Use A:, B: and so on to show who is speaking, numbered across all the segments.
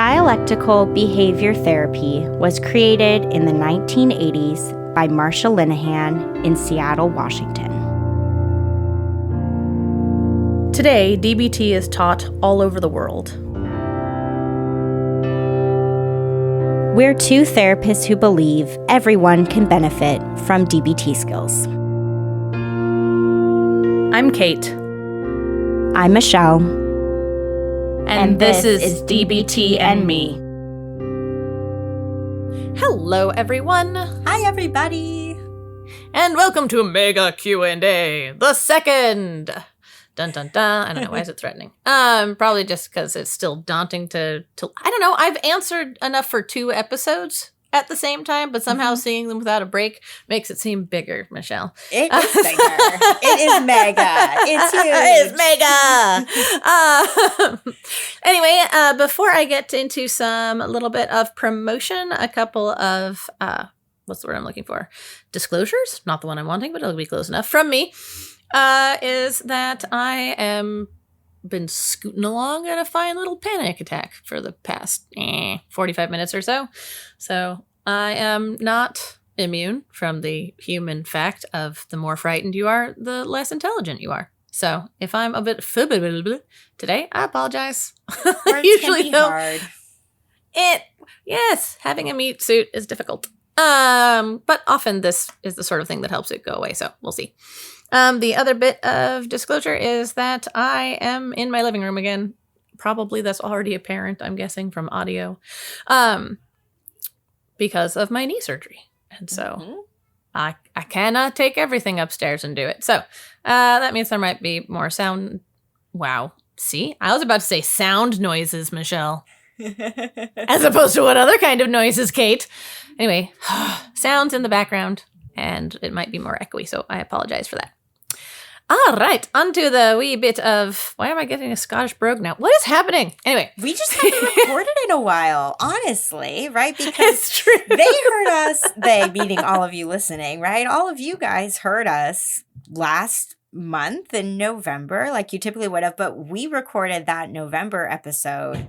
A: Dialectical behavior therapy was created in the 1980s by Marsha Linehan in Seattle, Washington.
B: Today, DBT is taught all over the world.
A: We're two therapists who believe everyone can benefit from DBT skills.
B: I'm Kate.
A: I'm Michelle.
B: And this is DBT and Me. Hello, everyone.
A: Hi, everybody.
B: And welcome to Mega Q&A, the second. Dun, dun, dun. I don't know. Why is it threatening? Probably just because it's still daunting to I don't know. I've answered enough for 2 episodes at the same time, but somehow seeing them without a break makes it seem bigger, Michelle.
A: It is bigger. It is mega. It's huge.
B: It's mega. Anyway, before I get into some little bit of promotion, a couple of, what's the word I'm looking for? Disclosures? Not the one I'm wanting, but it'll be close enough from me. Is that I am been scooting along at a fine little panic attack for the past 45 minutes or so. So I am not immune from the human fact of the more frightened you are, the less intelligent you are. So if I'm a bit today, I apologize.
A: Usually can be hard.
B: Yes, having a meat suit is difficult. But often this is the sort of thing that helps it go away. So we'll see. The other bit of disclosure is that I am in my living room again. Probably that's already apparent, I'm guessing, from audio. Because of my knee surgery. And so I cannot take everything upstairs and do it. So that means there might be more sound. Wow. See? I was about to say sound noises, Michelle. As opposed to what other kind of noises, Kate? Anyway, sounds in the background. And it might be more echoey, so I apologize for that. All right, onto the wee bit of, why am I getting a Scottish brogue now? What is happening? Anyway.
A: We just haven't recorded in a while, honestly, right? Because
B: it's true.
A: They heard us, they meaning all of you listening, right? All of you guys heard us last month in November, like you typically would have, but we recorded that November episode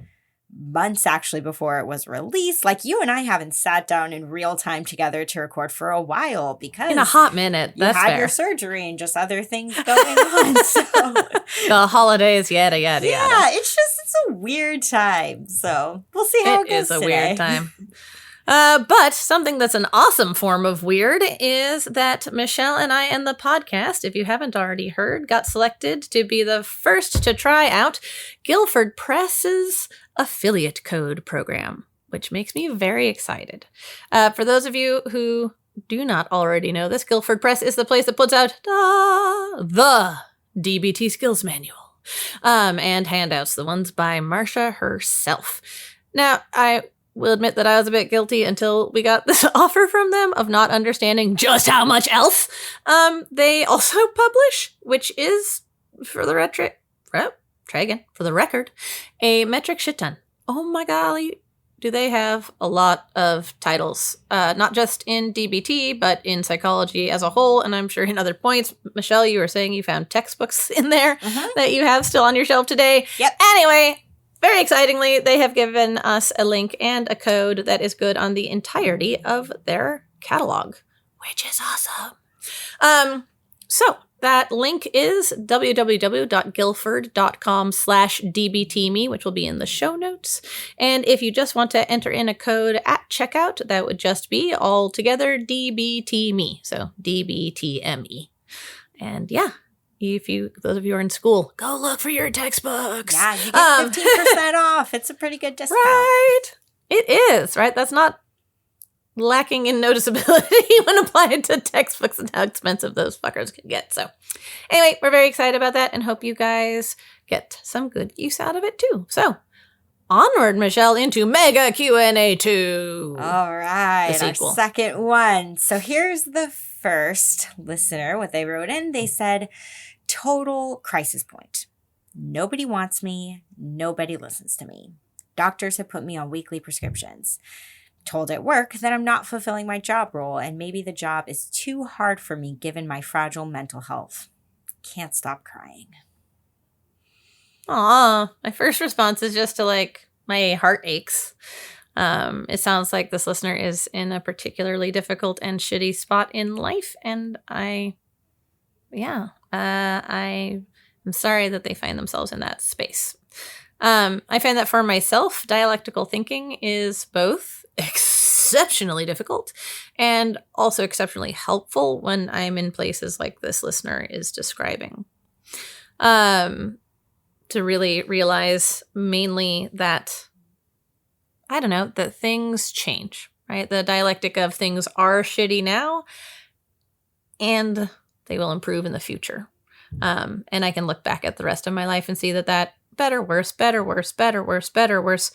A: months actually before it was released. Like you and I haven't sat down in real time together to record for a while because
B: in a hot minute. That's
A: you had
B: fair.
A: your surgery and just other things going on. So
B: the holidays, yada yada
A: yeah,
B: yada.
A: it's a weird time. So we'll see how it goes.
B: It is a
A: today.
B: weird time. But something that's an awesome form of weird is that Michelle and I and the podcast, if you haven't already heard, got selected to be the first to try out Guilford Press's affiliate code program, which makes me very excited. For those of you who do not already know this, Guilford Press is the place that puts out the DBT skills manual and handouts, the ones by Marsha herself. Now, I will admit that I was a bit guilty until we got this offer from them of not understanding just how much else they also publish, which is, for the record, a metric shit ton. Oh my golly, do they have a lot of titles, not just in DBT, but in psychology as a whole, and I'm sure in other points. Michelle, you were saying you found textbooks in there that you have still on your shelf today.
A: Yep.
B: Anyway, very excitingly, they have given us a link and a code that is good on the entirety of their catalog, which is awesome. So that link is www.guilford.com/dbtme, which will be in the show notes. And if you just want to enter in a code at checkout, that would just be all together DBTme. So DBTME. And yeah. Those of you who are in school, go look for your textbooks.
A: Yeah, you get 15% off. It's a pretty good discount.
B: Right. It is, right? That's not lacking in noticeability when applied to textbooks and how expensive those fuckers can get. So anyway, we're very excited about that and hope you guys get some good use out of it too. So onward, Michelle, into Mega Q&A 2.
A: All right,
B: our
A: second one. So here's the first listener, what they wrote in. They said, total crisis point. Nobody wants me. Nobody listens to me. Doctors have put me on weekly prescriptions. Told at work that I'm not fulfilling my job role and maybe the job is too hard for me given my fragile mental health. Can't stop crying.
B: Aw, my first response is just to my heart aches. It sounds like this listener is in a particularly difficult and shitty spot in life, and I am sorry that they find themselves in that space. I find that for myself, dialectical thinking is both exceptionally difficult and also exceptionally helpful when I'm in places like this listener is describing. To really realize mainly that, I don't know, that things change, right? The dialectic of things are shitty now and they will improve in the future. And I can look back at the rest of my life and see that better, worse, better, worse, better, worse, better, worse,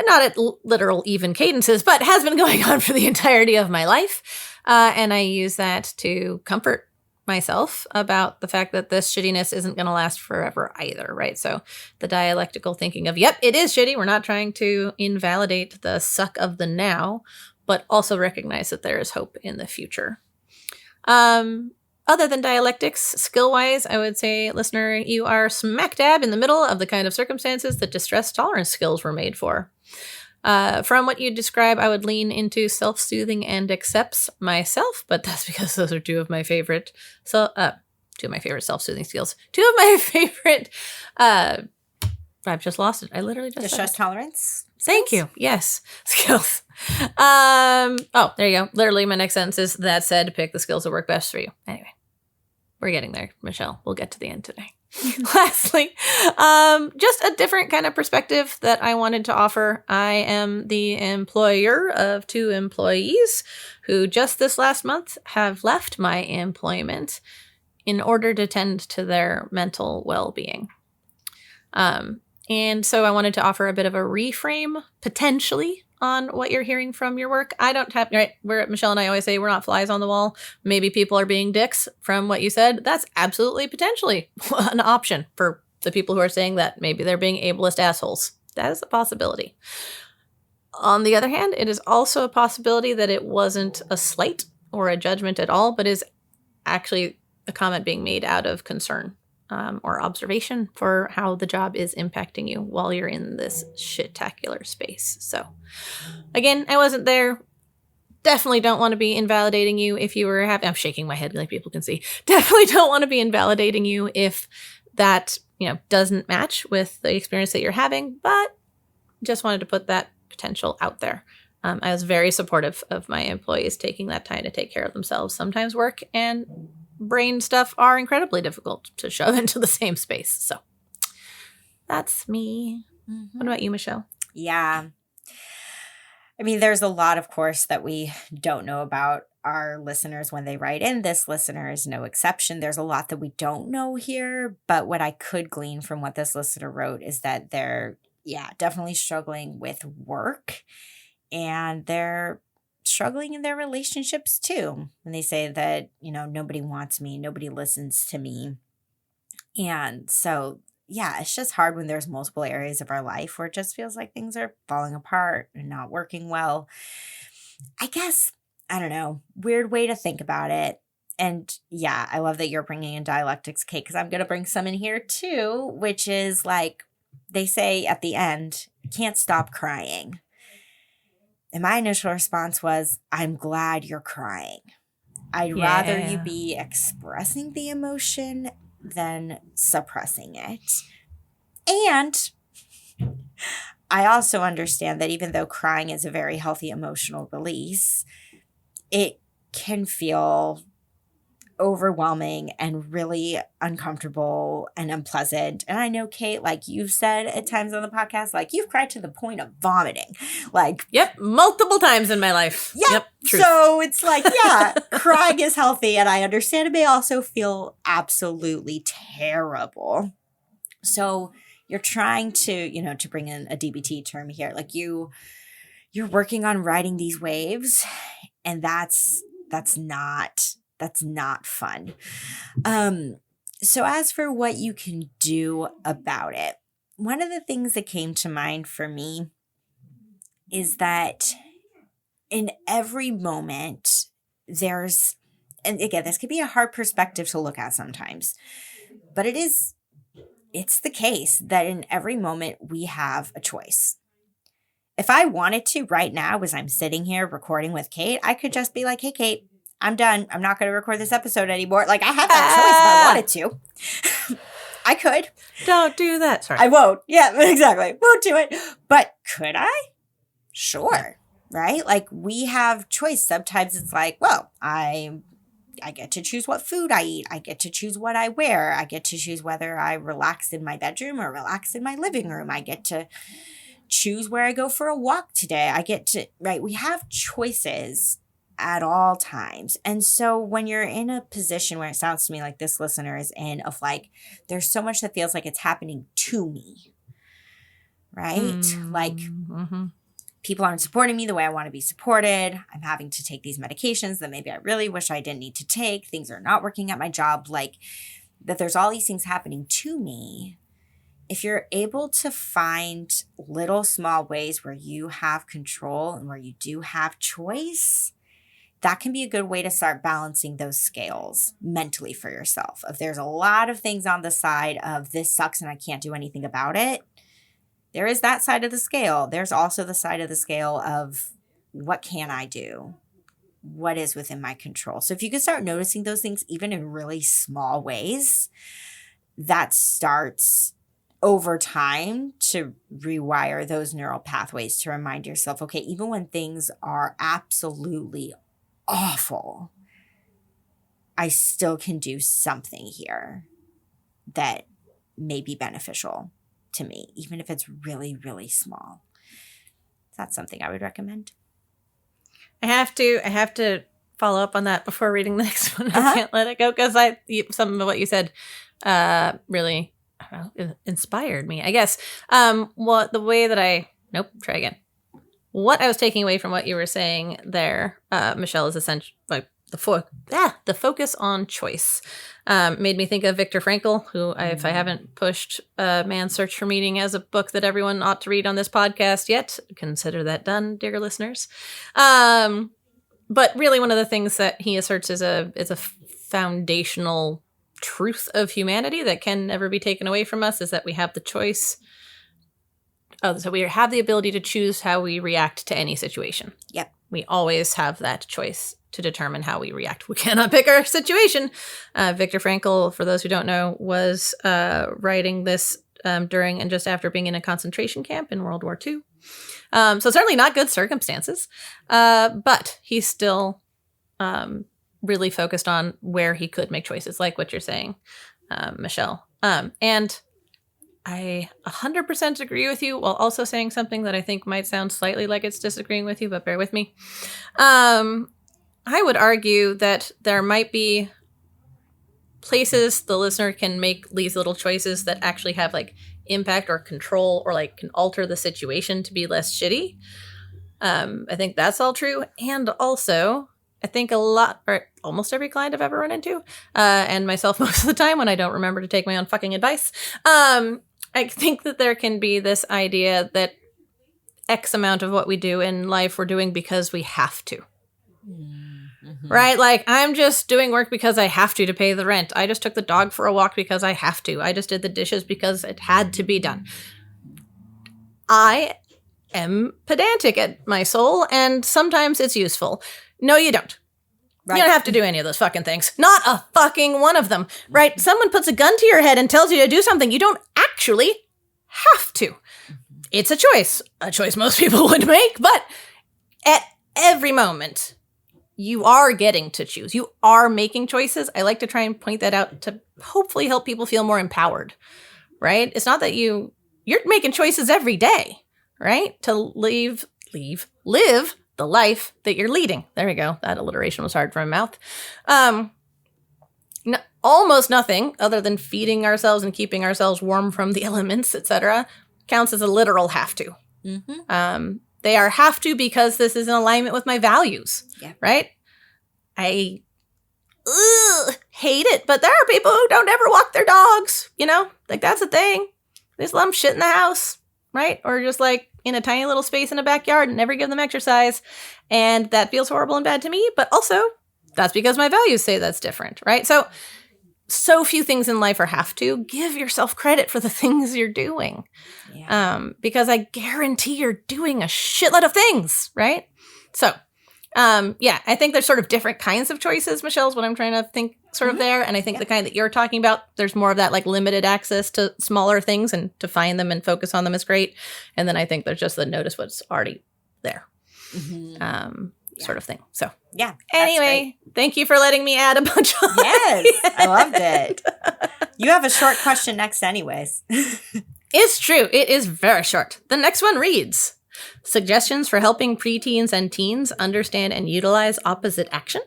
B: not at literal even cadences, but has been going on for the entirety of my life. And I use that to comfort myself about the fact that this shittiness isn't going to last forever either, right? So the dialectical thinking of, yep, it is shitty. We're not trying to invalidate the suck of the now, but also recognize that there is hope in the future. Other than dialectics, skill-wise, I would say, listener, you are smack dab in the middle of the kind of circumstances that distress tolerance skills were made for. From what you describe, I would lean into self-soothing and accepts myself, but that's because those are two of my favorite self-soothing skills. Two of my favorite, I've just lost it. I literally just
A: distress tolerance.
B: Thank you. Yes. Skills. Oh, there you go. Literally my next sentence is that said, pick the skills that work best for you. Anyway, we're getting there, Michelle. We'll get to the end today. Lastly, just a different kind of perspective that I wanted to offer. I am the employer of 2 employees who just this last month have left my employment in order to tend to their mental well-being. And so I wanted to offer a bit of a reframe, potentially, on what you're hearing from your work. I don't have, right, Michelle and I always say we're not flies on the wall. Maybe people are being dicks from what you said. That's absolutely potentially an option for the people who are saying that maybe they're being ableist assholes. That is a possibility. On the other hand, it is also a possibility that it wasn't a slight or a judgment at all, but is actually a comment being made out of concern. Or observation for how the job is impacting you while you're in this shit-tacular space. So, again, I wasn't there. Definitely don't want to be invalidating you if you were having... I'm shaking my head like people can see. Definitely don't want to be invalidating you if that, doesn't match with the experience that you're having, but just wanted to put that potential out there. I was very supportive of my employees taking that time to take care of themselves. Sometimes work and brain stuff are incredibly difficult to shove into the same space. So that's me. Mm-hmm. What about you, Michelle?
A: Yeah. I mean, there's a lot, of course, that we don't know about our listeners when they write in. This listener is no exception. There's a lot that we don't know here. But what I could glean from what this listener wrote is that they're, definitely struggling with work. And they're struggling in their relationships too. And they say that, nobody wants me, nobody listens to me. And so, it's just hard when there's multiple areas of our life where it just feels like things are falling apart and not working well. I guess, I don't know, weird way to think about it. And I love that you're bringing in dialectics, Kate, because I'm going to bring some in here too, which is like they say at the end, can't stop crying. And my initial response was, I'm glad you're crying. I'd rather you be expressing the emotion than suppressing it. And I also understand that even though crying is a very healthy emotional release, it can feel overwhelming and really uncomfortable and unpleasant. And I know, Kate, like you've said at times on the podcast, like you've cried to the point of vomiting. Like,
B: yep, multiple times in my life.
A: Yep. Truth. So it's like, crying is healthy. And I understand it may also feel absolutely terrible. So you're trying to, to bring in a DBT term here. Like you're working on riding these waves, and that's not fun. So as for what you can do about it, one of the things that came to mind for me is that in every moment and again, this could be a hard perspective to look at sometimes, but it's the case that in every moment we have a choice. If I wanted to right now, as I'm sitting here recording with Kate, I could just be like, hey, Kate, I'm done. I'm not going to record this episode anymore. Like, I have that choice if I wanted to. I could.
B: Don't do that. Sorry.
A: I won't. Yeah, exactly. Won't do it. But could I? Sure. Right? Like, we have choice. Sometimes it's like, well, I get to choose what food I eat. I get to choose what I wear. I get to choose whether I relax in my bedroom or relax in my living room. I get to choose where I go for a walk today. I get to, right? We have choices at all times. And so when you're in a position where it sounds to me like this listener is in, of like, there's so much that feels like it's happening to me, right? Like, people aren't supporting me the way I want to be supported. I'm having to take these medications that maybe I really wish I didn't need to take. Things are not working at my job. Like, that there's all these things happening to me. If you're able to find little small ways where you have control and where you do have choice, that can be a good way to start balancing those scales mentally for yourself. If there's a lot of things on the side of this sucks and I can't do anything about it, there is that side of the scale. There's also the side of the scale of what can I do? What is within my control? So if you can start noticing those things, even in really small ways, that starts over time to rewire those neural pathways to remind yourself, okay, even when things are absolutely awful, I still can do something here that may be beneficial to me, even if it's really, really small. That's something I would recommend.
B: I have to follow up on that before reading the next one. I can't let it go because some of what you said really, I don't know, inspired me, I guess. What I was taking away from what you were saying there, Michelle, is essentially like the focus on choice. Made me think of Viktor Frankl, who, if I haven't pushed Man's Search for Meaning as a book that everyone ought to read on this podcast yet, consider that done, dear listeners. But really, one of the things that he asserts is a foundational truth of humanity that can never be taken away from us, is that we have the choice. So we have the ability to choose how we react to any situation.
A: Yep.
B: We always have that choice to determine how we react. We cannot pick our situation. Viktor Frankl, for those who don't know, was writing this during and just after being in a concentration camp in World War II. So certainly not good circumstances, but he still really focused on where he could make choices, like what you're saying, Michelle. And I 100% agree with you, while also saying something that I think might sound slightly like it's disagreeing with you, but bear with me. I would argue that there might be places the listener can make these little choices that actually have like impact or control or like can alter the situation to be less shitty. I think that's all true. And also, I think a lot, or almost every client I've ever run into, and myself most of the time when I don't remember to take my own fucking advice, I think that there can be this idea that X amount of what we do in life we're doing because we have to. Mm-hmm. Right? Like, I'm just doing work because I have to pay the rent. I just took the dog for a walk because I have to. I just did the dishes because it had to be done. I am pedantic at my soul, and sometimes it's useful. No, you don't. Right. You don't have to do any of those fucking things. Not a fucking one of them. Right? Someone puts a gun to your head and tells you to do something you don't actually have to. It's a choice most people would make, but at every moment, you are getting to choose. You are making choices. I like to try and point that out to hopefully help people feel more empowered, right? It's not that you're making choices every day, right? To live the life that you're leading. There we go. That alliteration was hard from my mouth. Almost nothing other than feeding ourselves and keeping ourselves warm from the elements, etc., counts as a literal have to. Mm-hmm. They are have to because this is in alignment with my values, right? I hate it, but there are people who don't ever walk their dogs, like that's a thing. They just let them shit in the house, right? Or just like in a tiny little space in a backyard and never give them exercise. And that feels horrible and bad to me, but also that's because my values say that's different, right? So so few things in life are have to. Give yourself credit for the things you're doing.
A: Yeah.
B: Because I guarantee you're doing a shitload of things, right? So, I think there's sort of different kinds of choices, Michelle, is what I'm trying to think sort of there. And I think the kind that you're talking about, there's more of that like limited access to smaller things, and to find them and focus on them is great. And then I think there's just the notice what's already there. Sort of thing. So anyway, thank you for letting me add a bunch of
A: Yes, I loved it. You have a short question next anyways.
B: It's true. It is very short. The next one reads, suggestions for helping preteens and teens understand and utilize opposite action?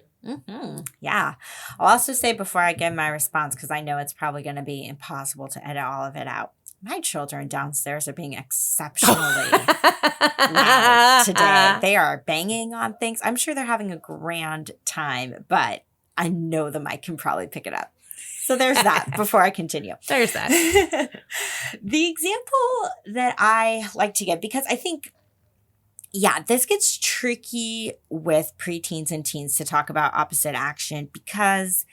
A: Yeah. I'll also say before I give my response, because I know it's probably going to be impossible to edit all of it out, my children downstairs are being exceptionally loud today. They are banging on things. I'm sure they're having a grand time, but I know the mic can probably pick it up. So there's that before I continue.
B: There's that.
A: The example that I like to give, because I think, this gets tricky with preteens and teens to talk about opposite action, because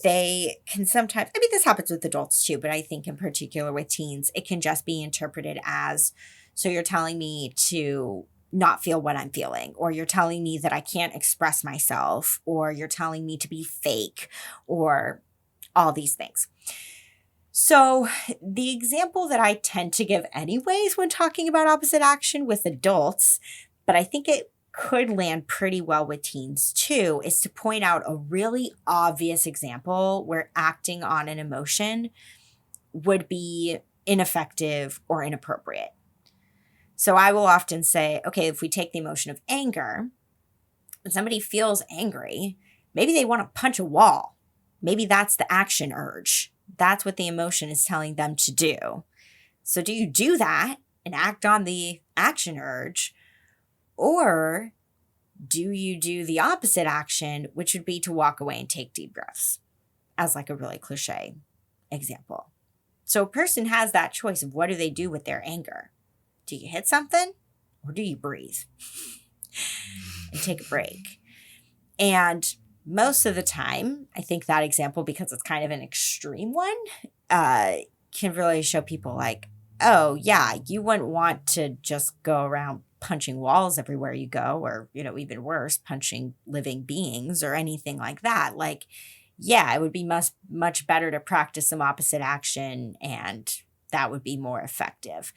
A: they can sometimes, I mean, this happens with adults too, but I think in particular with teens, it can just be interpreted as, so you're telling me to not feel what I'm feeling, or you're telling me that I can't express myself, or you're telling me to be fake, or all these things. So the example that I tend to give anyways when talking about opposite action with adults, but I think it could land pretty well with teens too, is to point out a really obvious example where acting on an emotion would be ineffective or inappropriate. So I will often say, okay, if we take the emotion of anger, when somebody feels angry, maybe they want to punch a wall. Maybe that's the action urge. That's what the emotion is telling them to do. So do you do that and act on the action urge? Or do you do the opposite action, which would be to walk away and take deep breaths, as like a really cliche example? So a person has that choice of what do they do with their anger? Do you hit something, or do you breathe and take a break? And most of the time, I think that example, because it's kind of an extreme one, can really show people like, oh yeah, you wouldn't want to just go around punching walls everywhere you go, or, even worse, punching living beings or anything like that. Like, yeah, it would be much better to practice some opposite action, and that would be more effective.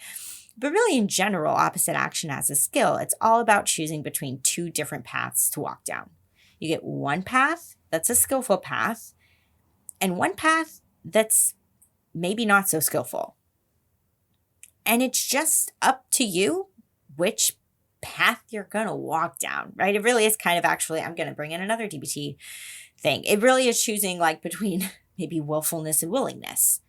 A: But really, in general, opposite action as a skill, it's all about choosing between two different paths to walk down. You get one path that's a skillful path, and one path that's maybe not so skillful. And it's just up to you which path you're going to walk down, right? It really is kind of, actually, I'm going to bring in another DBT thing. It really is choosing like between maybe willfulness and willingness.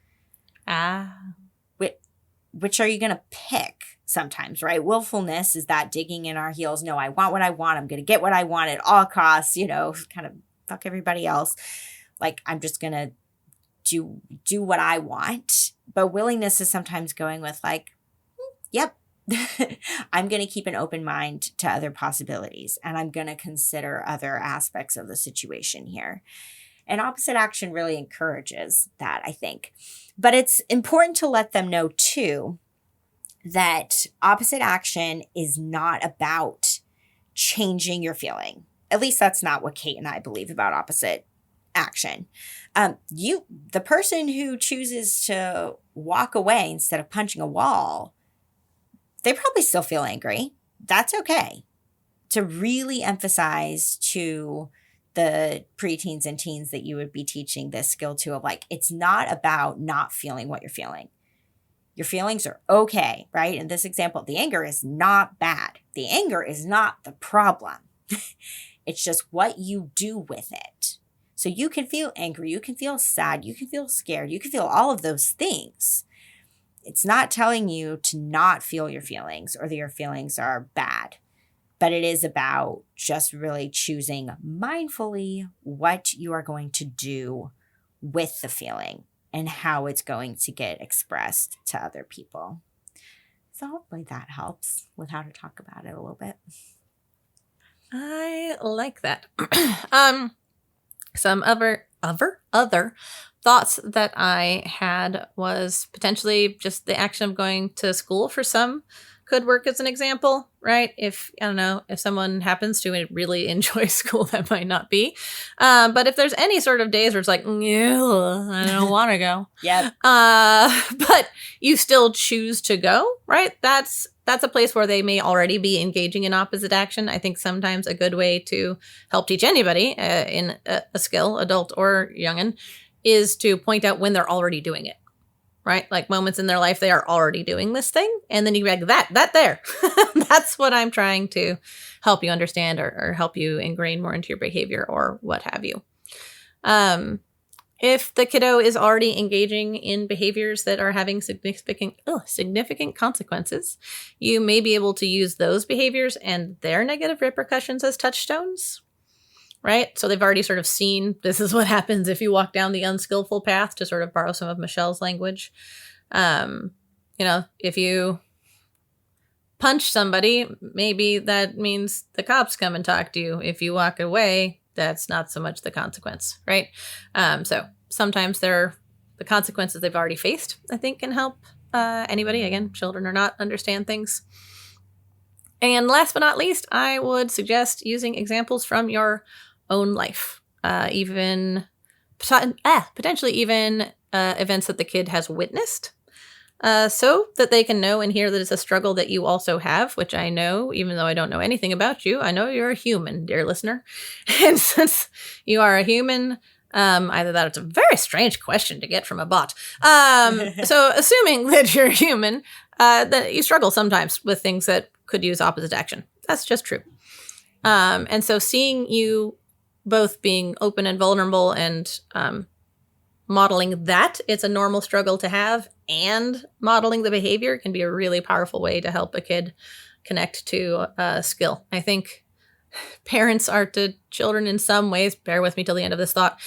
A: Which are you going to pick sometimes, right? Willfulness is that digging in our heels. No, I want what I want. I'm going to get what I want at all costs, kind of fuck everybody else. Like, I'm just going to do what I want. But willingness is sometimes going with like, yep, I'm going to keep an open mind to other possibilities, and I'm going to consider other aspects of the situation here. And opposite action really encourages that, I think. But it's important to let them know too that opposite action is not about changing your feeling. At least that's not what Kate and I believe about opposite action. The person who chooses to walk away instead of punching a wall, they probably still feel angry. That's okay. To really emphasize to the preteens and teens that you would be teaching this skill to, of like, it's not about not feeling what you're feeling. Your feelings are okay, right? In this example, the anger is not bad. The anger is not the problem. It's just what you do with it. So you can feel angry, you can feel sad, you can feel scared, you can feel all of those things. It's not telling you to not feel your feelings or that your feelings are bad, but it is about just really choosing mindfully what you are going to do with the feeling and how it's going to get expressed to other people. So hopefully that helps with how to talk about it a little bit.
B: I like that. Some other thoughts that I had was potentially just the action of going to school for some could work as an example, right? If, I don't know, if someone happens to really enjoy school, that might not be. But if there's any sort of days where it's like, I don't want to go.
A: Yep.
B: But you still choose to go, right? That's a place where they may already be engaging in opposite action. I think sometimes a good way to help teach anybody in a skill, adult or youngin', is to point out when they're already doing it. Right? Like moments in their life, they are already doing this thing. And then you be like, that there. That's what I'm trying to help you understand or help you ingrain more into your behavior or what have you. If the kiddo is already engaging in behaviors that are having significant consequences, you may be able to use those behaviors and their negative repercussions as touchstones. Right? So they've already sort of seen this is what happens if you walk down the unskillful path, to sort of borrow some of Michelle's language. If you punch somebody, maybe that means the cops come and talk to you. If you walk away, that's not so much the consequence, right? So sometimes the consequences they've already faced, I think, can help anybody, again, children or not, understand things. And last but not least, I would suggest using examples from your own life, potentially even events that the kid has witnessed, so that they can know and hear that it's a struggle that you also have, which I know, even though I don't know anything about you, I know you're a human, dear listener. And since you are a human, either that, it's a very strange question to get from a bot. So assuming that you're human, that you struggle sometimes with things that could use opposite action. That's just true. And so seeing you both being open and vulnerable and modeling that it's a normal struggle to have and modeling the behavior can be a really powerful way to help a kid connect to a skill. I think parents are to children in some ways, bear with me till the end of this thought,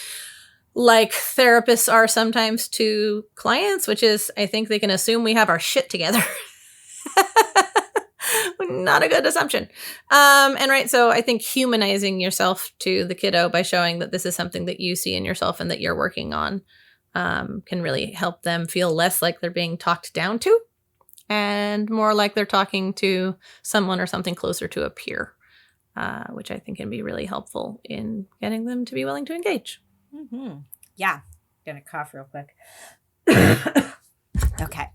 B: like therapists are sometimes to clients, which is, I think they can assume we have our shit together. Not a good assumption. So I think humanizing yourself to the kiddo by showing that this is something that you see in yourself and that you're working on can really help them feel less like they're being talked down to and more like they're talking to someone or something closer to a peer, which I think can be really helpful in getting them to be willing to engage.
A: Mm-hmm. Yeah. Gonna cough real quick. Okay.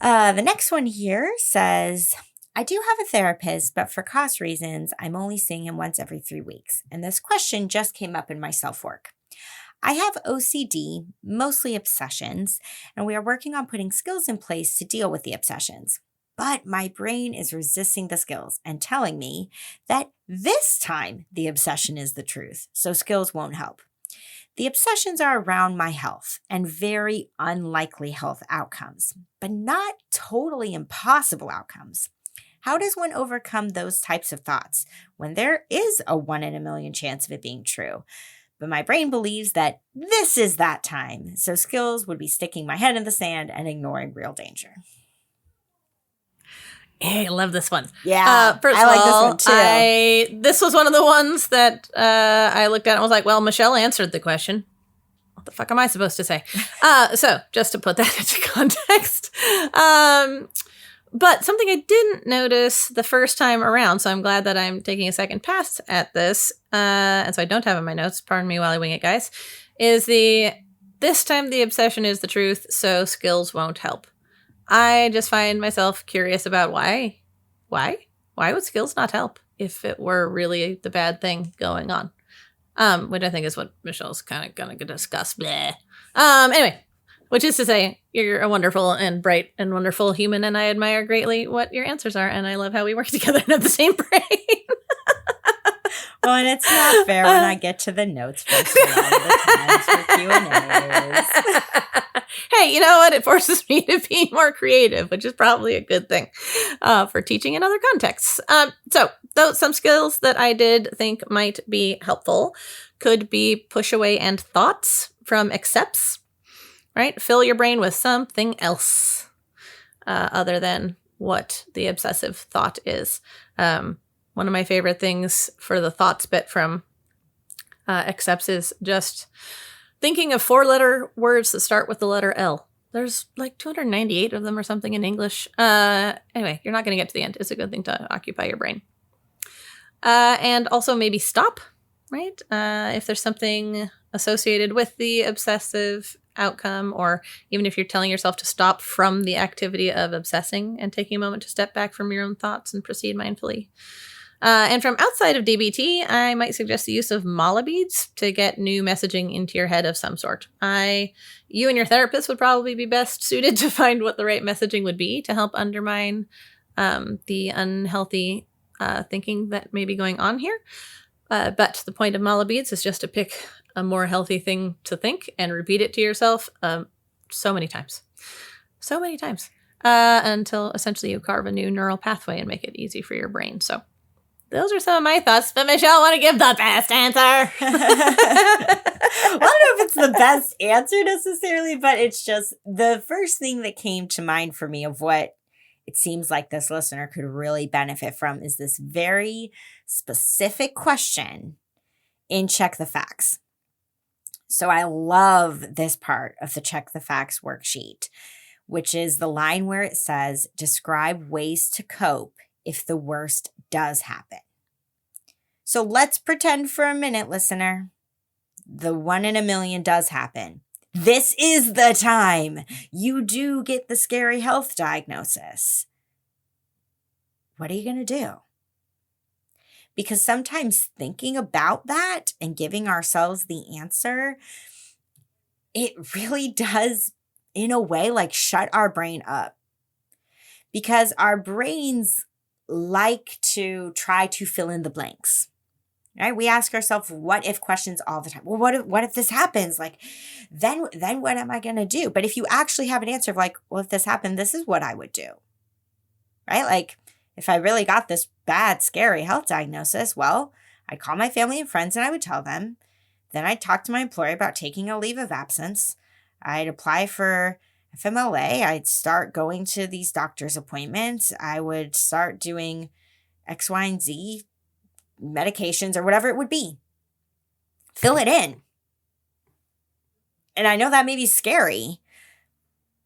A: The next one here says, I do have a therapist, but for cost reasons, I'm only seeing him once every 3 weeks. And this question just came up in my self-work. I have OCD, mostly obsessions, and we are working on putting skills in place to deal with the obsessions. But my brain is resisting the skills and telling me that this time the obsession is the truth, so skills won't help. The obsessions are around my health and very unlikely health outcomes, but not totally impossible outcomes. How does one overcome those types of thoughts when there is a 1 in a million chance of it being true? But my brain believes that this is that time, so skills would be sticking my head in the sand and ignoring real danger.
B: Hey, I love this one.
A: Yeah,
B: first
A: I
B: of
A: like
B: all,
A: this one too.
B: This was one of the ones that I looked at and was like, well, Michelle answered the question. What the fuck am I supposed to say? So just to put that into context. But something I didn't notice the first time around, so I'm glad that I'm taking a second pass at this, and so I don't have it in my notes, pardon me while I wing it, guys, is this time the obsession is the truth, so skills won't help. I just find myself curious about why. Why would skills not help if it were really the bad thing going on? Which I think is what Michelle's kind of going to discuss. Bleh. Anyway, which is to say, you're a wonderful and bright and wonderful human, and I admire greatly what your answers are, and I love how we work together and have the same brain.
A: Well, and it's not fair when I get to the notes first a lot of the times for Q&As.
B: Hey, you know what? It forces me to be more creative, which is probably a good thing for teaching in other contexts. So some skills that I did think might be helpful could be push away and thoughts from accepts, right? Fill your brain with something else other than what the obsessive thought is. One of my favorite things for the thoughts bit from accepts is just thinking of 4-letter words that start with the letter L. There's like 298 of them or something in English. Anyway, you're not going to get to the end. It's a good thing to occupy your brain. And also maybe stop, right? If there's something associated with the obsessive outcome, or even if you're telling yourself to stop from the activity of obsessing and taking a moment to step back from your own thoughts and proceed mindfully. And from outside of DBT, I might suggest the use of mala beads to get new messaging into your head of some sort. You and your therapist would probably be best suited to find what the right messaging would be to help undermine the unhealthy thinking that may be going on here. But the point of mala beads is just to pick a more healthy thing to think and repeat it to yourself so many times. So many times. Until essentially you carve a new neural pathway and make it easy for your brain. So those are some of my thoughts, but Michelle, want to give the best answer?
A: Well, I don't know if it's the best answer necessarily, but it's just the first thing that came to mind for me of what it seems like this listener could really benefit from is this very specific question in Check the Facts. So I love this part of the Check the Facts worksheet, which is the line where it says, describe ways to cope if the worst does happen. So let's pretend for a minute, listener, the 1 in a million does happen. This is the time you do get the scary health diagnosis. What are you going to do? Because sometimes thinking about that and giving ourselves the answer, it really does, in a way, like shut our brain up. Because our brains like to try to fill in the blanks. Right? We ask ourselves what if questions all the time. Well, what if this happens? Like, then what am I going to do? But if you actually have an answer of like, well, if this happened, this is what I would do. Right? Like, if I really got this bad, scary health diagnosis, well, I'd call my family and friends and I would tell them. Then I'd talk to my employer about taking a leave of absence. I'd apply for FMLA. I'd start going to these doctor's appointments. I would start doing X, Y, and Z medications or whatever it would be. Fill it in. And I know that may be scary,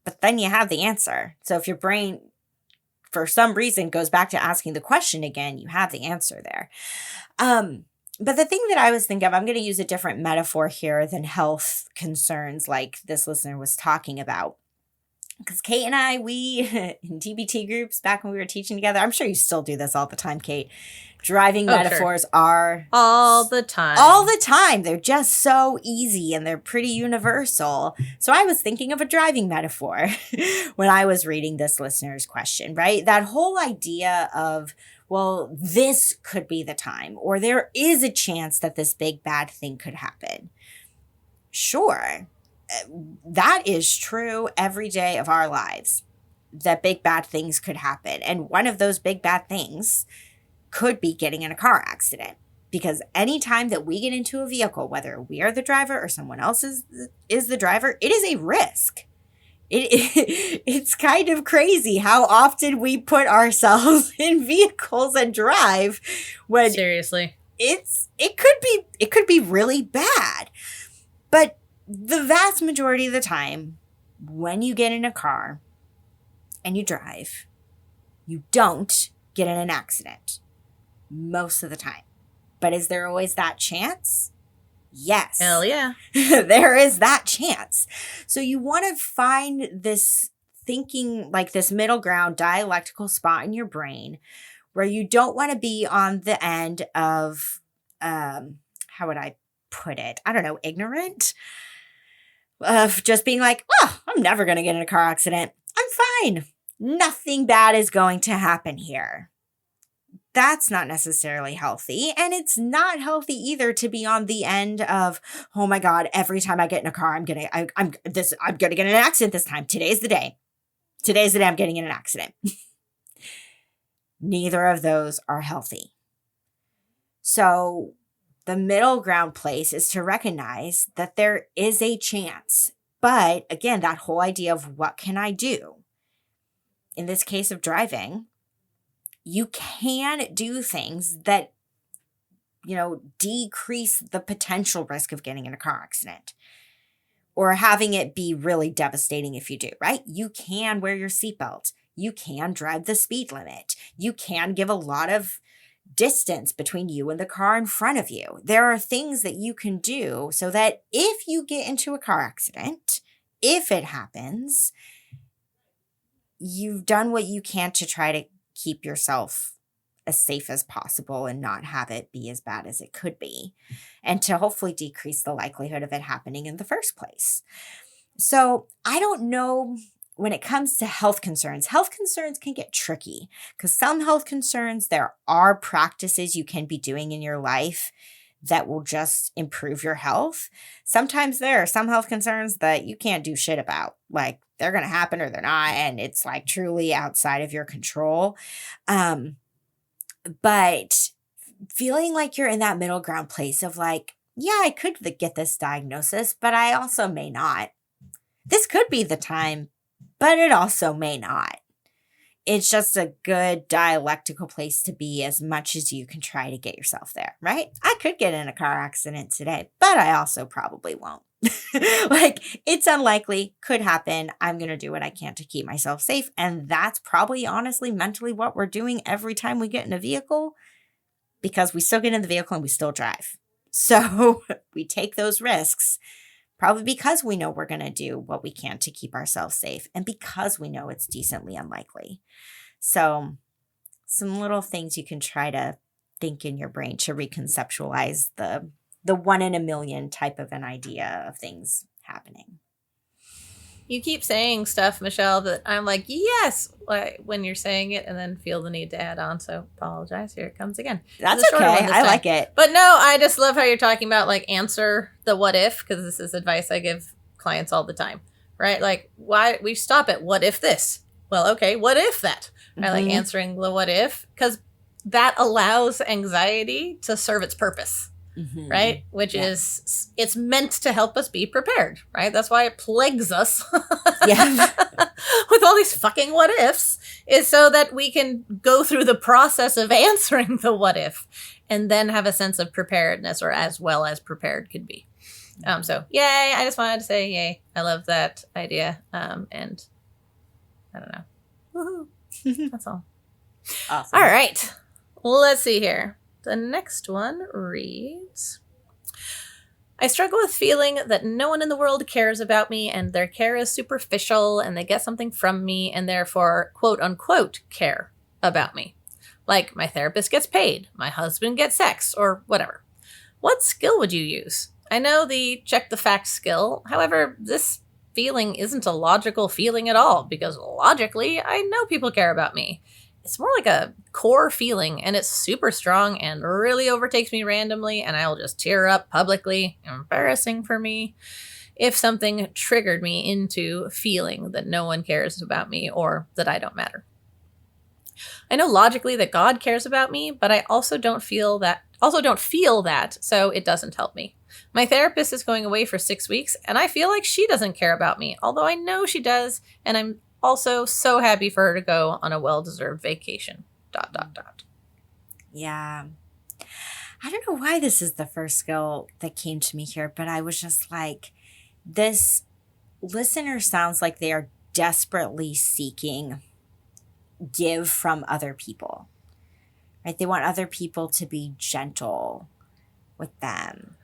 A: but then you have the answer. So if your brain, for some reason, goes back to asking the question again, you have the answer there. But the thing that I was thinking of, I'm going to use a different metaphor here than health concerns like this listener was talking about. Because Kate and I, we, in DBT groups back when we were teaching together, I'm sure you still do this all the time, Kate. Driving metaphors are...
B: all the time.
A: All the time. They're just so easy and they're pretty universal. So I was thinking of a driving metaphor when I was reading this listener's question, right? That whole idea of, well, this could be the time, or there is a chance that this big bad thing could happen. Sure. That is true every day of our lives, that big bad things could happen. And one of those big bad things could be getting in a car accident, because anytime that we get into a vehicle, whether we are the driver or someone else is the driver, it is a risk. It's kind of crazy how often we put ourselves in vehicles and drive when
B: seriously
A: it could be really bad. But the vast majority of the time, when you get in a car and you drive, you don't get in an accident. Most of the time. But is there always that chance? Yes.
B: Hell yeah.
A: There is that chance. So you want to find this thinking, like this middle ground dialectical spot in your brain where you don't want to be on the end of, how would I put it? I don't know, ignorant? Of just being like, oh, I'm never going to get in a car accident. I'm fine. Nothing bad is going to happen here. That's not necessarily healthy. And it's not healthy either to be on the end of, oh my God, every time I get in a car, I'm gonna get in an accident this time. Today's the day. Today's the day I'm getting in an accident. Neither of those are healthy. So the middle ground place is to recognize that there is a chance. But again, that whole idea of what can I do? In this case of driving, you can do things that decrease the potential risk of getting in a car accident or having it be really devastating if you do, right? You can wear your seatbelt. You can drive the speed limit. You can give a lot of distance between you and the car in front of you. There are things that you can do so that if you get into a car accident, if it happens, you've done what you can to try to keep yourself as safe as possible and not have it be as bad as it could be, and to hopefully decrease the likelihood of it happening in the first place. So I don't know, when it comes to health concerns can get tricky because some health concerns, there are practices you can be doing in your life that will just improve your health. Sometimes there are some health concerns that you can't do shit about. Like, they're going to happen or they're not, and it's like truly outside of your control. But feeling like you're in that middle ground place of like, yeah, I could get this diagnosis, but I also may not. This could be the time, but it also may not. It's just a good dialectical place to be as much as you can try to get yourself there, right? I could get in a car accident today, but I also probably won't. Like, it's unlikely, could happen. I'm going to do what I can to keep myself safe. And that's probably honestly mentally what we're doing every time we get in a vehicle, because we still get in the vehicle and we still drive. So we take those risks probably because we know we're going to do what we can to keep ourselves safe and because we know it's decently unlikely. So some little things you can try to think in your brain to reconceptualize the 1 in a million type of an idea of things happening.
B: You keep saying stuff, Michelle, that I'm like, yes, when you're saying it, and then feel the need to add on. So apologize. Here it comes again.
A: That's okay. I like it.
B: But no, I just love how you're talking about like answer the what if, because this is advice I give clients all the time, right? Like, why we stop at what if this? Well, okay, what if that? I like answering the what if, because that allows anxiety to serve its purpose. Mm-hmm. Right? Which is, it's meant to help us be prepared, right? That's why it plagues us with all these fucking what ifs, is so that we can go through the process of answering the what if and then have a sense of preparedness, or as well as prepared could be. So yay. I just wanted to say yay. I love that idea. And I don't know. Woohoo. That's all. Awesome. All right. Let's see here. The next one reads, I struggle with feeling that no one in the world cares about me, and their care is superficial, and they get something from me and therefore, quote unquote, care about me. Like my therapist gets paid, my husband gets sex, or whatever. What skill would you use? I know the check the facts skill. However, this feeling isn't a logical feeling at all, because logically, I know people care about me. It's more like a core feeling, and it's super strong and really overtakes me randomly, and I'll just tear up publicly. Embarrassing for me. If something triggered me into feeling that no one cares about me or that I don't matter. I know logically that God cares about me, but I also don't feel that, so it doesn't help me. My therapist is going away for 6 weeks, and I feel like she doesn't care about me, although I know she does, and I'm also so happy for her to go on a well-deserved vacation. ...
A: Yeah. I don't know why this is the first skill that came to me here, but I was just like, this listener sounds like they are desperately seeking give from other people, right? They want other people to be gentle with them,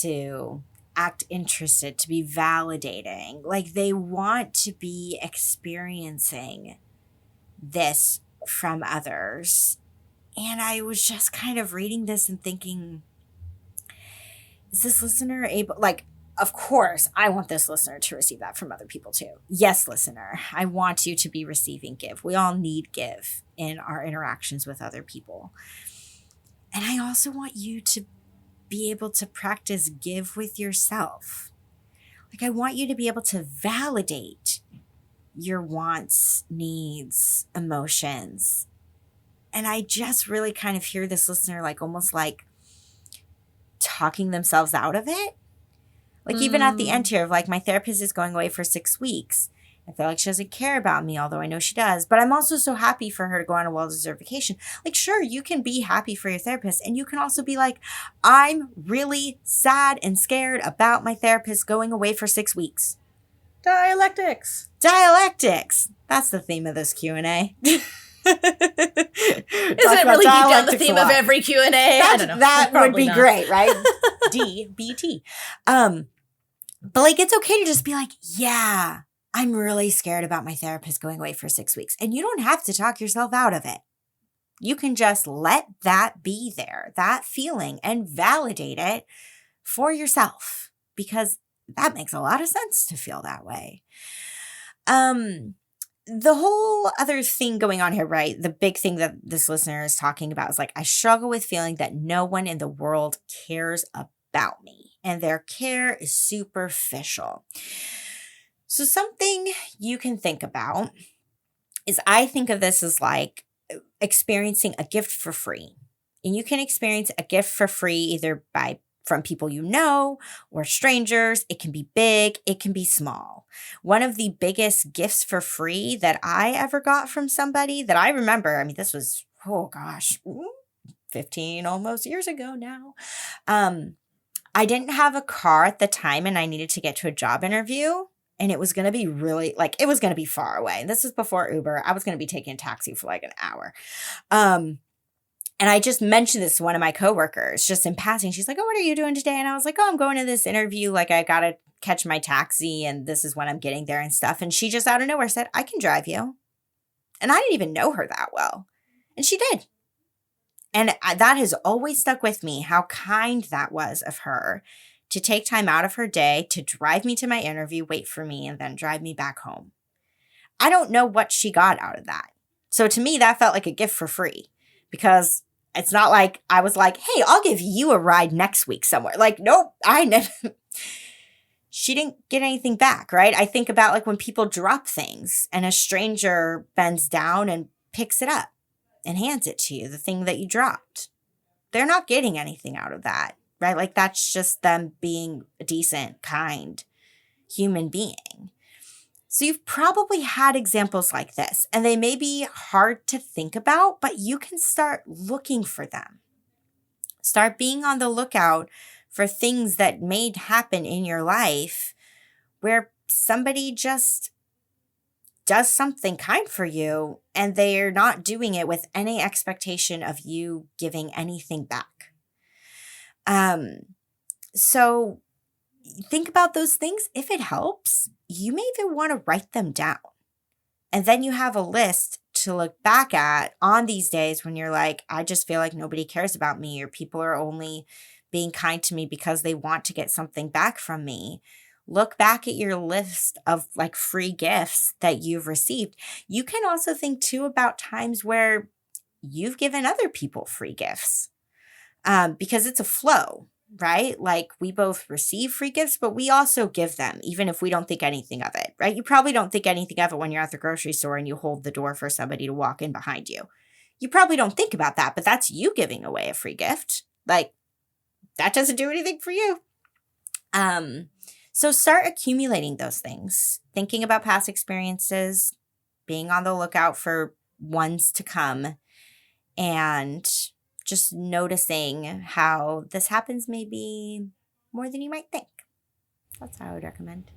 A: to act interested, to be validating. Like, they want to be experiencing this from others. And I was just kind of reading this and thinking, is this listener able, like, of course, I want this listener to receive that from other people too. Yes, listener, I want you to be receiving give. We all need give in our interactions with other people. And I also want you to be able to practice give with yourself. Like, I want you to be able to validate your wants, needs, emotions. And I just really kind of hear this listener like almost like talking themselves out of it. Like even at the end here of like, my therapist is going away for 6 weeks. I feel like she doesn't care about me, although I know she does. But I'm also so happy for her to go on a well-deserved vacation. Like, sure, you can be happy for your therapist. And you can also be like, I'm really sad and scared about my therapist going away for 6 weeks.
B: Dialectics.
A: That's the theme of this Q&A.
B: Is it really deep down the theme of every Q&A? I don't know.
A: That would be
B: not.
A: great, right? DBT. But like, it's okay to just be like, yeah, I'm really scared about my therapist going away for 6 weeks. And you don't have to talk yourself out of it. You can just let that be there, that feeling, and validate it for yourself, because that makes a lot of sense to feel that way. The whole other thing going on here, right? The big thing that this listener is talking about is like, I struggle with feeling that no one in the world cares about me and their care is superficial. So something you can think about is, I think of this as like experiencing a gift for free. And you can experience a gift for free either from people you know or strangers. It can be big, it can be small. One of the biggest gifts for free that I ever got from somebody that I remember, I mean, this was, 15 almost years ago now. I didn't have a car at the time and I needed to get to a job interview. And it was going to be really, like, it was going to be far away. This was before Uber. I was going to be taking a taxi for like an hour. And I just mentioned this to one of my coworkers just in passing. She's like, oh, what are you doing today? And I was like, oh, I'm going to this interview. Like, I got to catch my taxi and this is when I'm getting there and stuff. And she just out of nowhere said, I can drive you. And I didn't even know her that well. And she did. And that has always stuck with me, how kind that was of her to take time out of her day to drive me to my interview, wait for me, and then drive me back home. I don't know what she got out of that. So to me, that felt like a gift for free, because it's not like I was like, hey, I'll give you a ride next week somewhere. Like, nope, I never. She didn't get anything back, right? I think about like when people drop things and a stranger bends down and picks it up and hands it to you, the thing that you dropped. They're not getting anything out of that, right? Like, that's just them being a decent, kind human being. So you've probably had examples like this, and they may be hard to think about, but you can start looking for them. Start being on the lookout for things that may happen in your life where somebody just does something kind for you and they're not doing it with any expectation of you giving anything back. So think about those things. If it helps, you may even want to write them down. And then you have a list to look back at on these days when you're like, I just feel like nobody cares about me, or people are only being kind to me because they want to get something back from me. Look back at your list of like free gifts that you've received. You can also think too about times where you've given other people free gifts, because it's a flow. Right? Like, we both receive free gifts, but we also give them, even if we don't think anything of it, right? You probably don't think anything of it when you're at the grocery store and you hold the door for somebody to walk in behind you. You probably don't think about that, but that's you giving away a free gift. Like, that doesn't do anything for you. So start accumulating those things, thinking about past experiences, being on the lookout for ones to come, and just noticing how this happens maybe more than you might think. That's how I would recommend.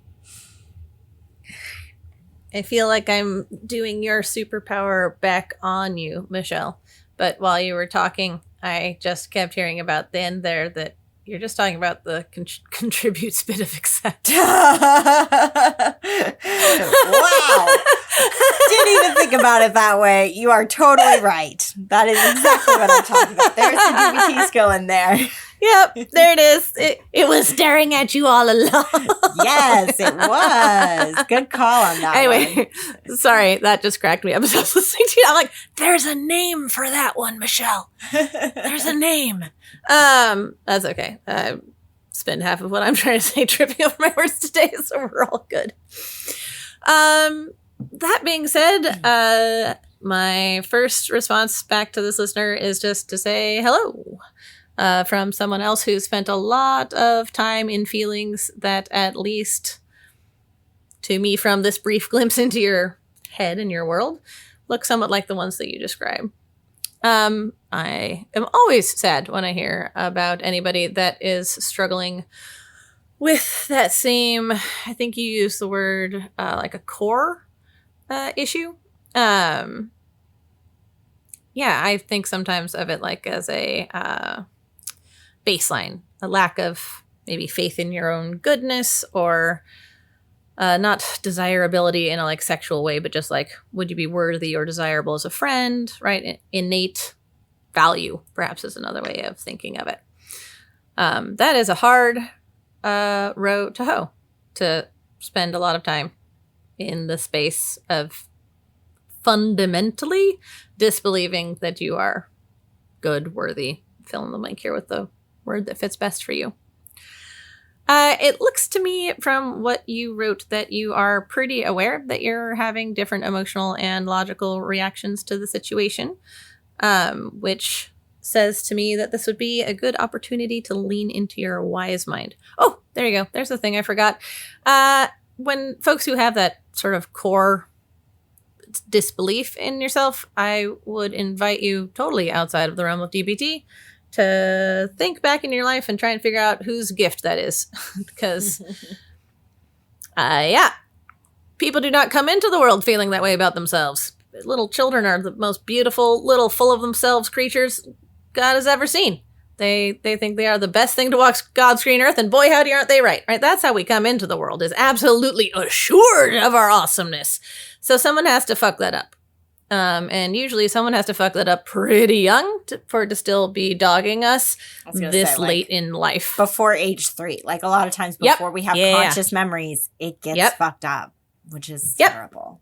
B: I feel like I'm doing your superpower back on you, Michelle. But while you were talking, I just kept hearing about the end there that you're just talking about the contributes bit of accept.
A: Wow. Didn't even think about it that way. You are totally right. That is exactly what I'm talking about. There's the DBT skill in there.
B: Yep, there it is. It was staring at you all along.
A: Yes, it was. Good call on that
B: anyway, sorry, that just cracked me up as I was listening to you. I'm like, there's a name for that one, Michelle. There's a name. That's okay. I spend half of what I'm trying to say tripping over my words today, so we're all good. That being said, my first response back to this listener is just to say hello. From someone else who spent a lot of time in feelings that at least to me from this brief glimpse into your head and your world look somewhat like the ones that you describe. I am always sad when I hear about anybody that is struggling with that same, I think you use the word like a core issue. Yeah, I think sometimes of it like as a baseline, a lack of maybe faith in your own goodness, or not desirability in a like sexual way, but just like, would you be worthy or desirable as a friend, right? Innate value, perhaps, is another way of thinking of it. That is a hard row to hoe, to spend a lot of time in the space of fundamentally disbelieving that you are good, worthy, fill in the blank here with the word that fits best for you. It looks to me from what you wrote that you are pretty aware that you're having different emotional and logical reactions to the situation, which says to me that this would be a good opportunity to lean into your wise mind. Oh, there you go. There's the thing I forgot. When folks who have that sort of core disbelief in yourself, I would invite you totally outside of the realm of DBT to think back in your life and try and figure out whose gift that is. Because, yeah, people do not come into the world feeling that way about themselves. Little children are the most beautiful, little full of themselves creatures God has ever seen. They think they are the best thing to walk God's green earth, and boy, howdy, aren't they right? Right? That's how we come into the world, is absolutely assured of our awesomeness. So someone has to fuck that up. And usually someone has to fuck that up pretty young for it to still be dogging us this late in life.
A: Before age 3. Like a lot of times before we have conscious memories, it gets fucked up, which is terrible.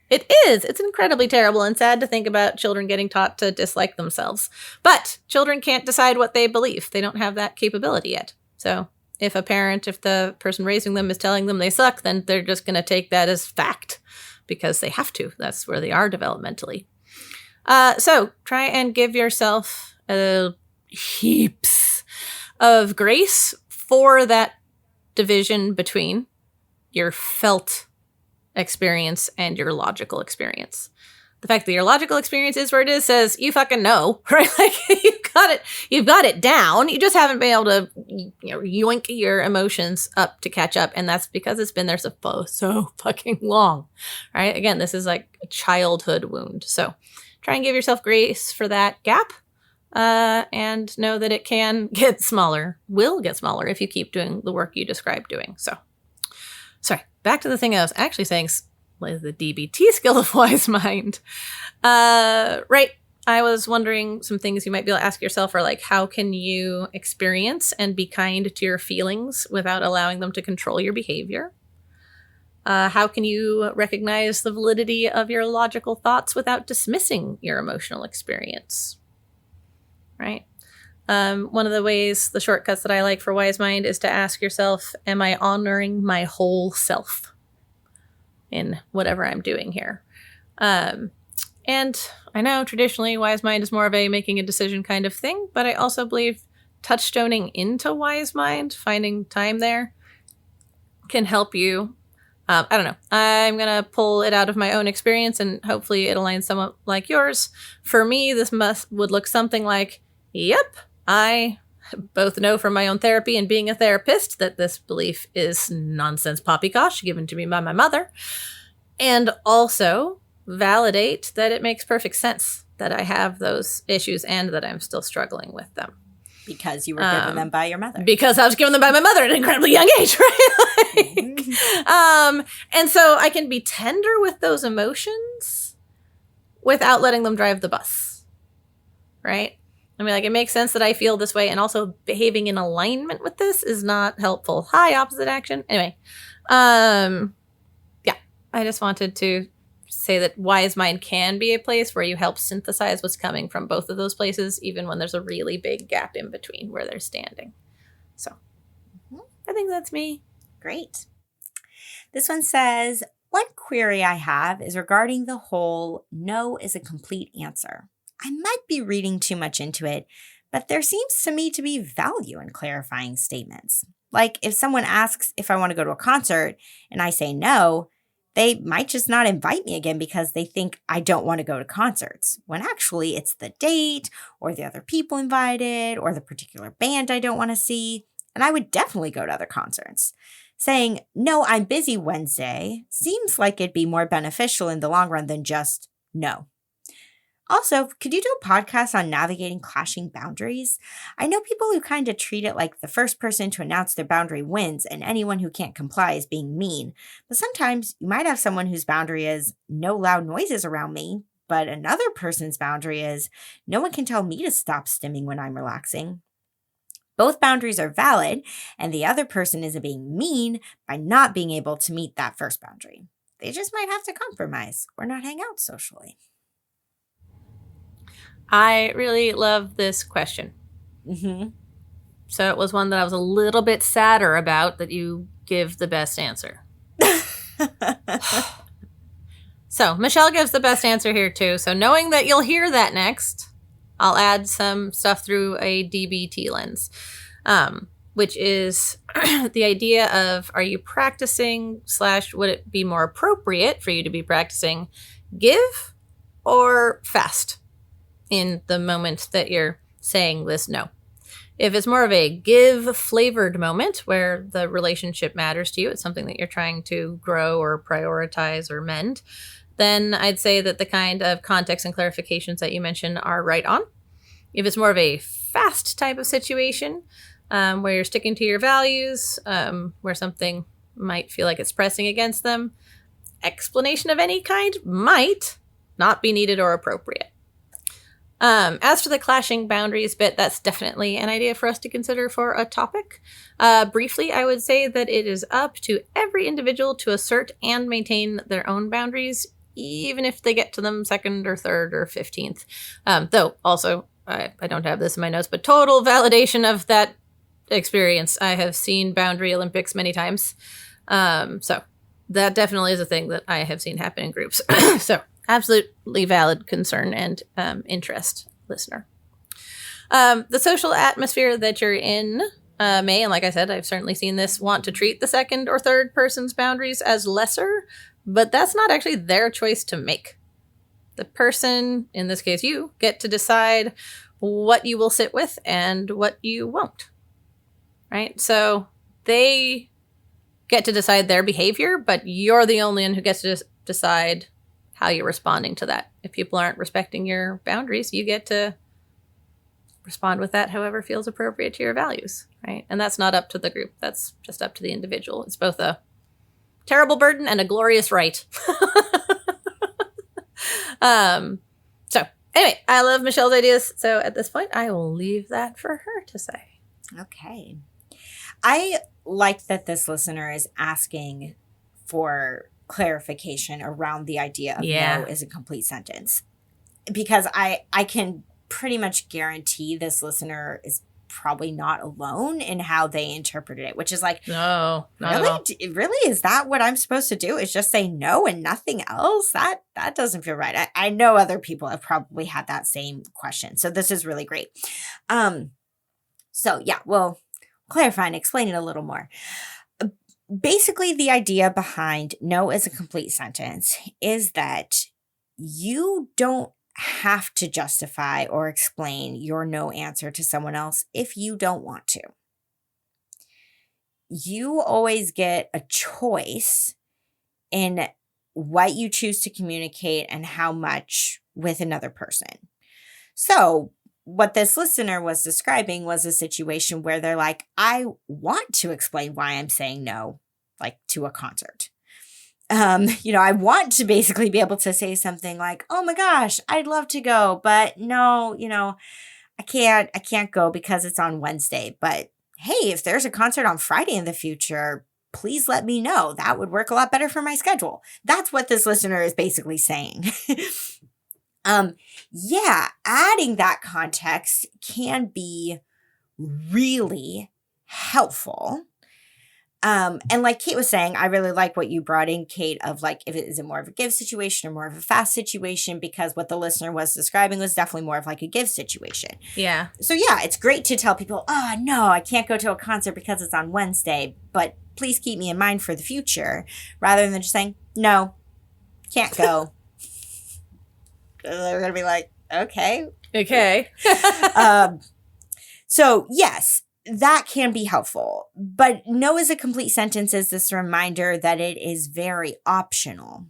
B: It is. It's incredibly terrible and sad to think about children getting taught to dislike themselves. But children can't decide what they believe. They don't have that capability yet. So if the person raising them is telling them they suck, then they're just going to take that as fact. Because they have to. That's where they are developmentally. So try and give yourself heaps of grace for that division between your felt experience and your logical experience. The fact that your logical experience is where it is says you fucking know, right? Like you've got it down. You just haven't been able to, yoink your emotions up to catch up, and that's because it's been there so fucking long, right? Again, this is like a childhood wound. So try and give yourself grace for that gap, and know that it can get smaller, will get smaller if you keep doing the work you described doing. So, sorry, back to the thing I was actually saying. The DBT skill of wise mind. Right. I was wondering some things you might be able to ask yourself are like, how can you experience and be kind to your feelings without allowing them to control your behavior? How can you recognize the validity of your logical thoughts without dismissing your emotional experience? Right. One of the ways, the shortcuts that I like for wise mind is to ask yourself, am I honoring my whole self in whatever I'm doing here? And I know traditionally wise mind is more of a making a decision kind of thing, but I also believe touchstoning into wise mind, finding time there, can help you. I don't know. I'm going to pull it out of my own experience and hopefully it aligns somewhat like yours. For me, this would look something like, yep, I both know from my own therapy and being a therapist that this belief is nonsense poppycock given to me by my mother, and also validate that it makes perfect sense that I have those issues and that I'm still struggling with them.
A: Because you were given them by your mother.
B: Because I was given them by my mother at an incredibly young age, right? And so I can be tender with those emotions without letting them drive the bus, right? I mean, like, it makes sense that I feel this way, and also behaving in alignment with this is not helpful. Hi, opposite action. Anyway, yeah, I just wanted to say that wise mind can be a place where you help synthesize what's coming from both of those places, even when there's a really big gap in between where they're standing. So, I think that's me.
A: Great. This one says, one query I have is regarding the whole no is a complete answer. I might be reading too much into it, but there seems to me to be value in clarifying statements. Like if someone asks if I want to go to a concert and I say no, they might just not invite me again because they think I don't want to go to concerts, when actually it's the date or the other people invited or the particular band I don't want to see. And I would definitely go to other concerts. Saying, no, I'm busy Wednesday seems like it'd be more beneficial in the long run than just no. Also, could you do a podcast on navigating clashing boundaries? I know people who kind of treat it like the first person to announce their boundary wins and anyone who can't comply is being mean. But sometimes you might have someone whose boundary is no loud noises around me, but another person's boundary is no one can tell me to stop stimming when I'm relaxing. Both boundaries are valid, and the other person isn't being mean by not being able to meet that first boundary. They just might have to compromise or not hang out socially.
B: I really love this question.
A: Mm-hmm.
B: So it was one that I was a little bit sadder about that you give the best answer. So Michelle gives the best answer here too. So knowing that you'll hear that next, I'll add some stuff through a DBT lens, which is the idea of, are you practicing / would it be more appropriate for you to be practicing give or fast in the moment that you're saying this no? If it's more of a give flavored moment where the relationship matters to you, it's something that you're trying to grow or prioritize or mend, then I'd say that the kind of context and clarifications that you mentioned are right on. If it's more of a fast type of situation, where you're sticking to your values, where something might feel like it's pressing against them, explanation of any kind might not be needed or appropriate. As for the clashing boundaries bit, that's definitely an idea for us to consider for a topic. Briefly, I would say that it is up to every individual to assert and maintain their own boundaries, even if they get to them second or third or 15th. Though, also, I don't have this in my notes, but total validation of that experience. I have seen Boundary Olympics many times. So that definitely is a thing that I have seen happen in groups. So absolutely valid concern and interest, listener. The social atmosphere that you're in may, and like I said, I've certainly seen this, want to treat the second or third person's boundaries as lesser, but that's not actually their choice to make. The person, in this case you, get to decide what you will sit with and what you won't. Right? So they get to decide their behavior, but you're the only one who gets to decide how you're responding to that. If people aren't respecting your boundaries, you get to respond with that however feels appropriate to your values, right? And that's not up to the group. That's just up to the individual. It's both a terrible burden and a glorious right. So anyway, I love Michelle's ideas. So at this point, I will leave that for her to say.
A: Okay. I like that this listener is asking for clarification around the idea of no is a complete sentence, because I can pretty much guarantee this listener is probably not alone in how they interpreted it, which is like,
B: no,
A: really, is that what I'm supposed to do? Is just say no and nothing else? That doesn't feel right. I know other people have probably had that same question, so this is really great. So yeah, we'll clarify and explain it a little more. Basically, the idea behind no is a complete sentence is that you don't have to justify or explain your no answer to someone else if you don't want to. You always get a choice in what you choose to communicate and how much with another person. So what this listener was describing was a situation where they're like, I want to explain why I'm saying no, like to a concert. I want to basically be able to say something like, oh my gosh, I'd love to go, but no, I can't go because it's on Wednesday. But hey, if there's a concert on Friday in the future, please let me know. That would work a lot better for my schedule. That's what this listener is basically saying. Adding that context can be really helpful. And like Kate was saying, I really like what you brought in, Kate, of like, if it is it more of a give situation or more of a fast situation, because what the listener was describing was definitely more of like a give situation.
B: Yeah.
A: So yeah, it's great to tell people, oh no, I can't go to a concert because it's on Wednesday, but please keep me in mind for the future, rather than just saying, no, can't go. They're going to be like, okay.
B: Okay.
A: So yes, that can be helpful, but no is a complete sentence is this reminder that it is very optional.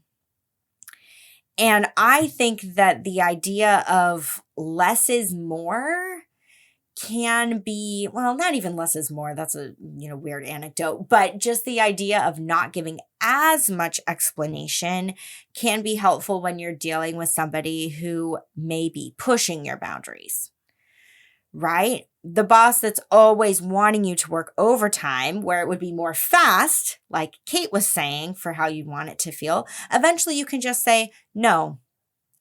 A: And I think that the idea of less is more can be, well, not even less is more. That's a, weird anecdote, but just the idea of not giving as much explanation can be helpful when you're dealing with somebody who may be pushing your boundaries, right? The boss that's always wanting you to work overtime, where it would be more fast, like Kate was saying, for how you want it to feel. Eventually you can just say, no,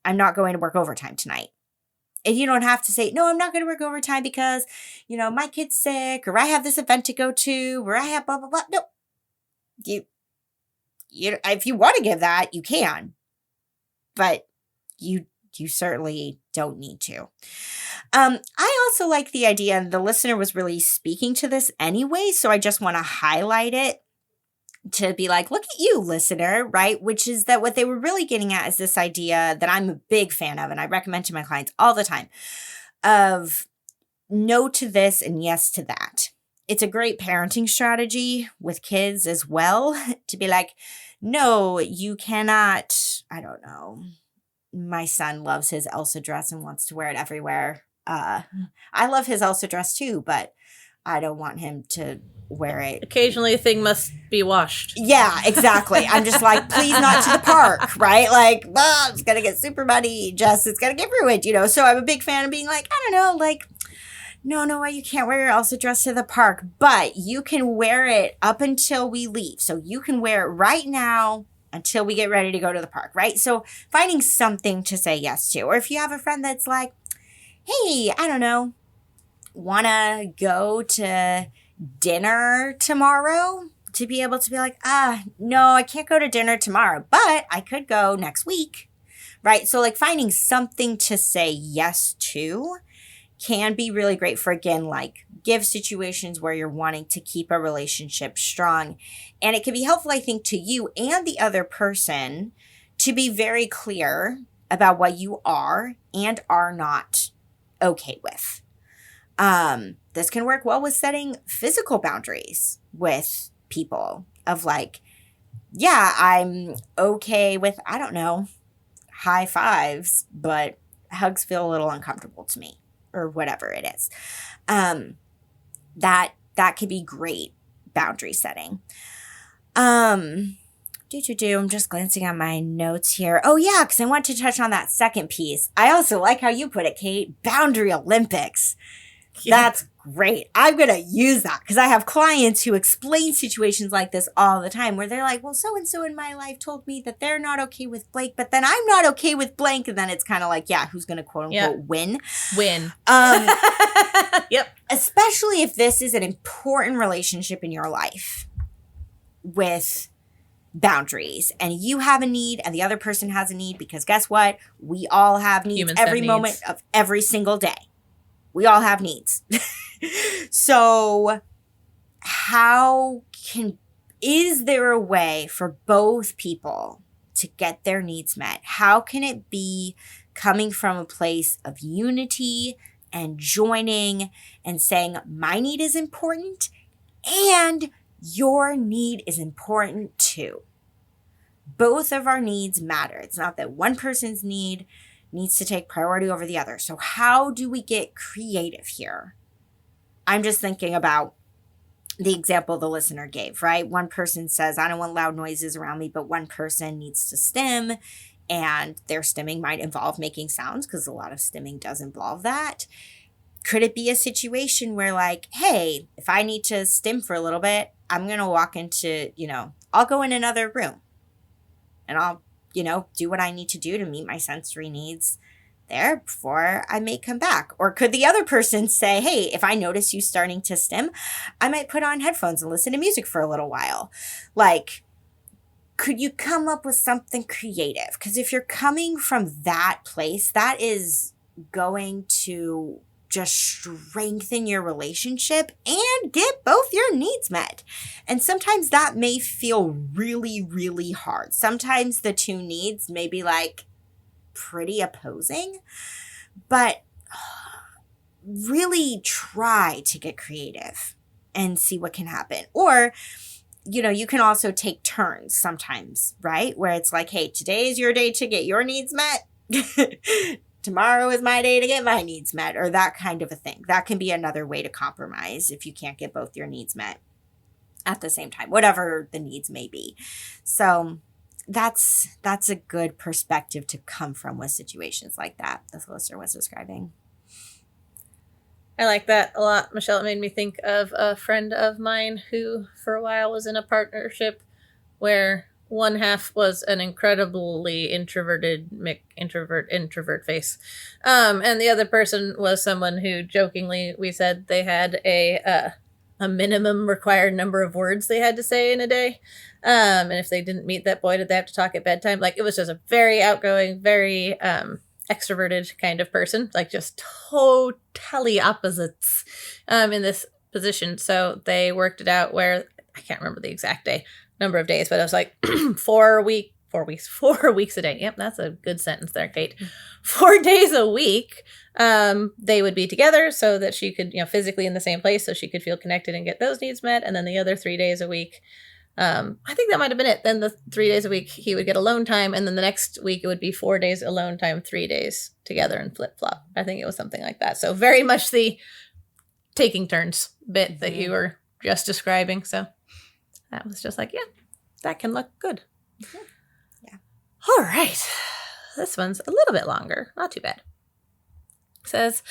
A: I'm not going to work overtime tonight. And you don't have to say, no, I'm not going to work overtime because, my kid's sick, or I have this event to go to, or I have blah, blah, blah. No, you, if you want to give that, you can, but you certainly don't need to. I also like the idea, and the listener was really speaking to this anyway, so I just want to highlight it to be like, look at you, listener, right? Which is that what they were really getting at is this idea that I'm a big fan of, and I recommend to my clients all the time, of no to this and yes to that. It's a great parenting strategy with kids as well, to be like, no, you cannot, I don't know. My son loves his Elsa dress and wants to wear it everywhere. I love his Elsa dress too, but I don't want him to wear it.
B: Occasionally a thing must be washed.
A: Yeah, exactly. I'm just like, please not to the park, right? Like, it's going to get super muddy. It's going to get ruined, So I'm a big fan of being like, I don't know, like, no, you can't wear your Elsa dress to the park, but you can wear it up until we leave. So you can wear it right now until we get ready to go to the park, right? So finding something to say yes to. Or if you have a friend that's like, hey, I don't know, want to go to dinner tomorrow, to be able to be like, no, I can't go to dinner tomorrow, but I could go next week, right? So like finding something to say yes to can be really great for, again, like give situations where you're wanting to keep a relationship strong. And it can be helpful, I think, to you and the other person to be very clear about what you are and are not okay with. This can work well with setting physical boundaries with people of like, yeah, I'm okay with, I don't know, high fives, but hugs feel a little uncomfortable to me, or whatever it is. That could be great boundary setting. I'm just glancing at my notes here. Oh yeah, because I want to touch on that second piece. I also like how you put it, Kate, boundary Olympics. Yeah. That's great. I'm going to use that because I have clients who explain situations like this all the time where they're like, well, so-and-so in my life told me that they're not okay with blank, but then I'm not okay with blank. And then it's kind of like, yeah, who's going to quote unquote win?
B: Yep.
A: Especially if this is an important relationship in your life with boundaries and you have a need and the other person has a need, because guess what? We all have needs.
B: Humans
A: every
B: have
A: moment
B: needs.
A: of every single day. We all have needs. So is there a way for both people to get their needs met? How can it be coming from a place of unity and joining and saying, my need is important and your need is important too? Both of our needs matter. It's not that one person's need needs to take priority over the other. So how do we get creative here? I'm just thinking about the example the listener gave, right? One person says, I don't want loud noises around me, but one person needs to stim, and their stimming might involve making sounds because a lot of stimming does involve that. Could it be a situation where like, hey, if I need to stim for a little bit, I'm going to walk into, I'll go in another room and I'll do what I need to do to meet my sensory needs there before I may come back? Or could the other person say, hey, if I notice you starting to stim, I might put on headphones and listen to music for a little while. Like, could you come up with something creative? Because if you're coming from that place, that is going to just strengthen your relationship and get both your needs met. And sometimes that may feel really, really hard. Sometimes the two needs may be like pretty opposing, but really try to get creative and see what can happen. Or, you can also take turns sometimes, right? Where it's like, hey, today is your day to get your needs met. Tomorrow is my day to get my needs met, or that kind of a thing. That can be another way to compromise if you can't get both your needs met at the same time, whatever the needs may be. So that's a good perspective to come from with situations like that the listener was describing.
B: I like that a lot, Michelle. It made me think of a friend of mine who for a while was in a partnership where one half was an incredibly introverted introvert face. And the other person was someone who jokingly, we said they had a minimum required number of words they had to say in a day. And if they didn't meet that, boy, did they have to talk at bedtime. Like, it was just a very outgoing, very extroverted kind of person, like just totally opposites in this position. So they worked it out where, I can't remember the exact number of days, but it was like 4 weeks a day. Yep, that's a good sentence there, Kate. 4 days a week, they would be together so that she could, physically in the same place, so she could feel connected and get those needs met. And then the other 3 days a week, I think that might have been it. Then the 3 days a week he would get alone time, and then the next week it would be 4 days alone time, 3 days together, and flip flop. I think it was something like that. So very much the taking turns bit that you were just describing. So that was just like, yeah, that can look good.
A: Mm-hmm. Yeah.
B: All right. This one's a little bit longer. Not too bad. It says,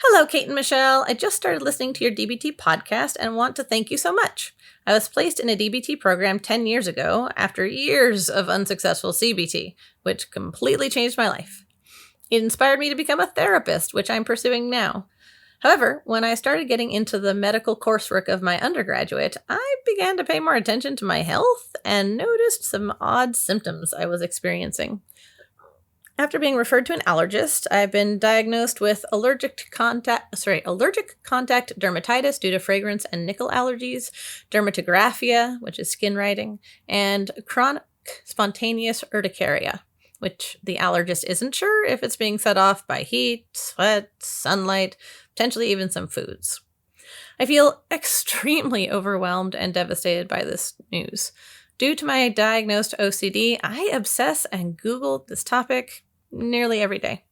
B: hello, Kate and Michelle. I just started listening to your DBT podcast and want to thank you so much. I was placed in a DBT program 10 years ago after years of unsuccessful CBT, which completely changed my life. It inspired me to become a therapist, which I'm pursuing now. However, when I started getting into the medical coursework of my undergraduate, I began to pay more attention to my health and noticed some odd symptoms I was experiencing. After being referred to an allergist, I've been diagnosed with allergic contact dermatitis due to fragrance and nickel allergies, dermatographia, which is skin writing, and chronic spontaneous urticaria, which the allergist isn't sure if it's being set off by heat, sweat, sunlight, potentially even some foods. I feel extremely overwhelmed and devastated by this news. Due to my diagnosed OCD, I obsess and Google this topic nearly every day.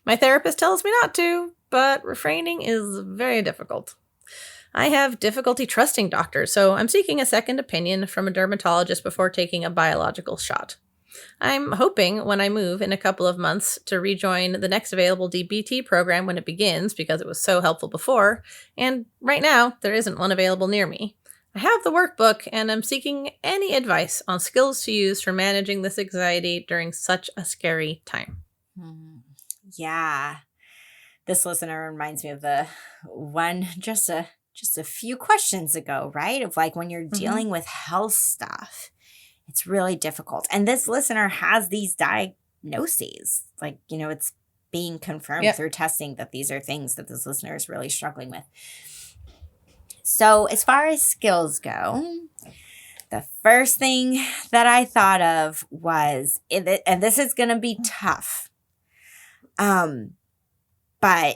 B: My therapist tells me not to, but refraining is very difficult. I have difficulty trusting doctors, so I'm seeking a second opinion from a dermatologist before taking a biological shot. I'm hoping when I move in a couple of months to rejoin the next available DBT program when it begins, because it was so helpful before, and right now there isn't one available near me. I have the workbook, and I'm seeking any advice on skills to use for managing this anxiety during such a scary time.
A: Yeah. This listener reminds me of the one just a few questions ago, right? Of like when you're dealing with health stuff, it's really difficult. And this listener has these diagnoses. Like, it's being confirmed through testing that these are things that this listener is really struggling with. So as far as skills go, the first thing that I thought of was, and this is going to be tough, but I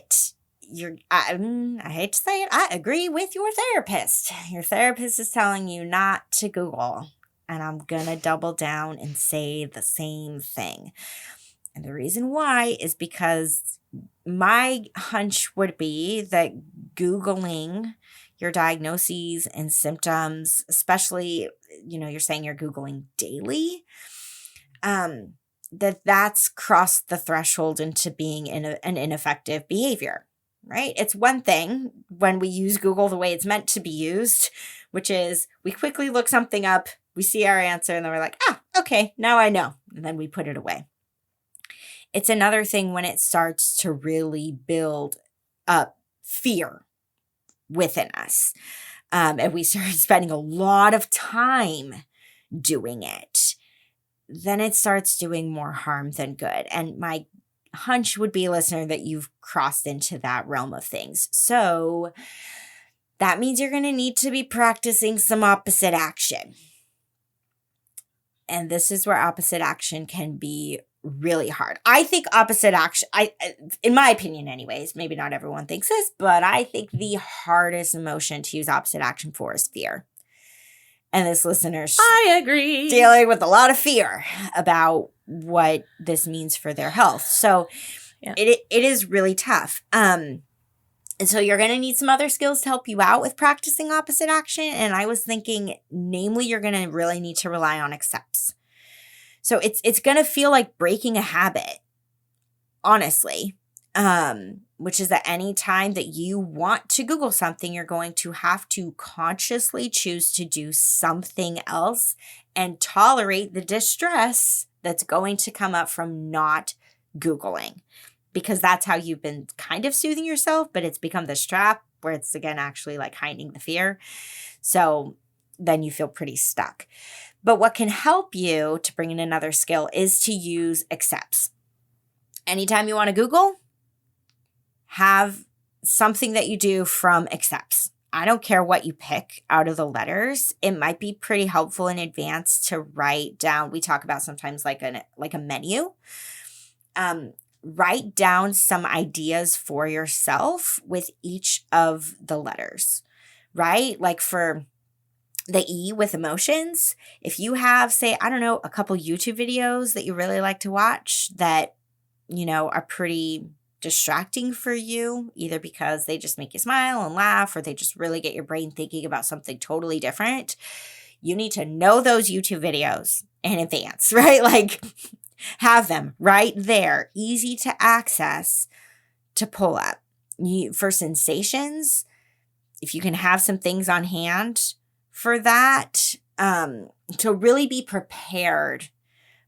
A: hate to say it, I agree with your therapist. Your therapist is telling you not to Google, and I'm going to double down and say the same thing. And the reason why is because my hunch would be that Googling your diagnoses and symptoms, especially, you're saying you're Googling daily, that's crossed the threshold into being an ineffective behavior, right? It's one thing when we use Google the way it's meant to be used, which is we quickly look something up, we see our answer, and then we're like, okay, now I know. And then we put it away. It's another thing when it starts to really build up fear within us. And we start spending a lot of time doing it, then it starts doing more harm than good. And my hunch would be, listener, that you've crossed into that realm of things. So that means you're going to need to be practicing some opposite action. And this is where opposite action can be really hard. I think opposite action, in my opinion anyways, maybe not everyone thinks this, but I think the hardest emotion to use opposite action for is fear. And this listener's
B: I agree.
A: dealing with a lot of fear about what this means for their health. So it is really tough. And so you're going to need some other skills to help you out with practicing opposite action. And I was thinking, namely, you're going to really need to rely on accepts. So it's going to feel like breaking a habit, honestly, which is that any time that you want to Google something, you're going to have to consciously choose to do something else and tolerate the distress that's going to come up from not Googling. Because that's how you've been kind of soothing yourself, but it's become this trap where it's, again, actually like hiding the fear. So then you feel pretty stuck. But what can help you to bring in another skill is to use accepts. Anytime you want to Google, have something that you do from accepts. I don't care what you pick out of the letters. It might be pretty helpful in advance to write down. We talk about sometimes like a menu. Write down some ideas for yourself with each of the letters, right? Like for the E with emotions, if you have, say, I don't know, a couple YouTube videos that you really like to watch that, are pretty distracting for you, either because they just make you smile and laugh, or they just really get your brain thinking about something totally different, you need to know those YouTube videos in advance, right? Like, have them right there, easy to access, to pull up. For sensations, if you can have some things on hand for that, to really be prepared.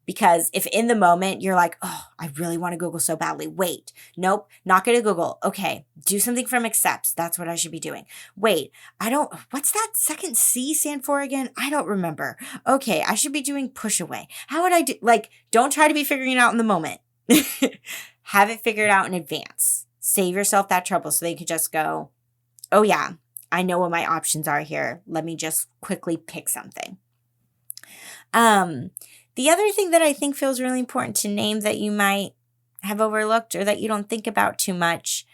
A: Because if in the moment you're like, oh, I really want to Google so badly. Wait, nope, not going to Google. Okay, do something from accepts. That's what I should be doing. Wait, what's that second C stand for again? I don't remember. Okay, I should be doing push away. How would I do? Like, don't try to be figuring it out in the moment. Have it figured out in advance. Save yourself that trouble so they could just go, oh yeah, I know what my options are here. Let me just quickly pick something. The other thing that I think feels really important to name that you might have overlooked or that you don't think about too much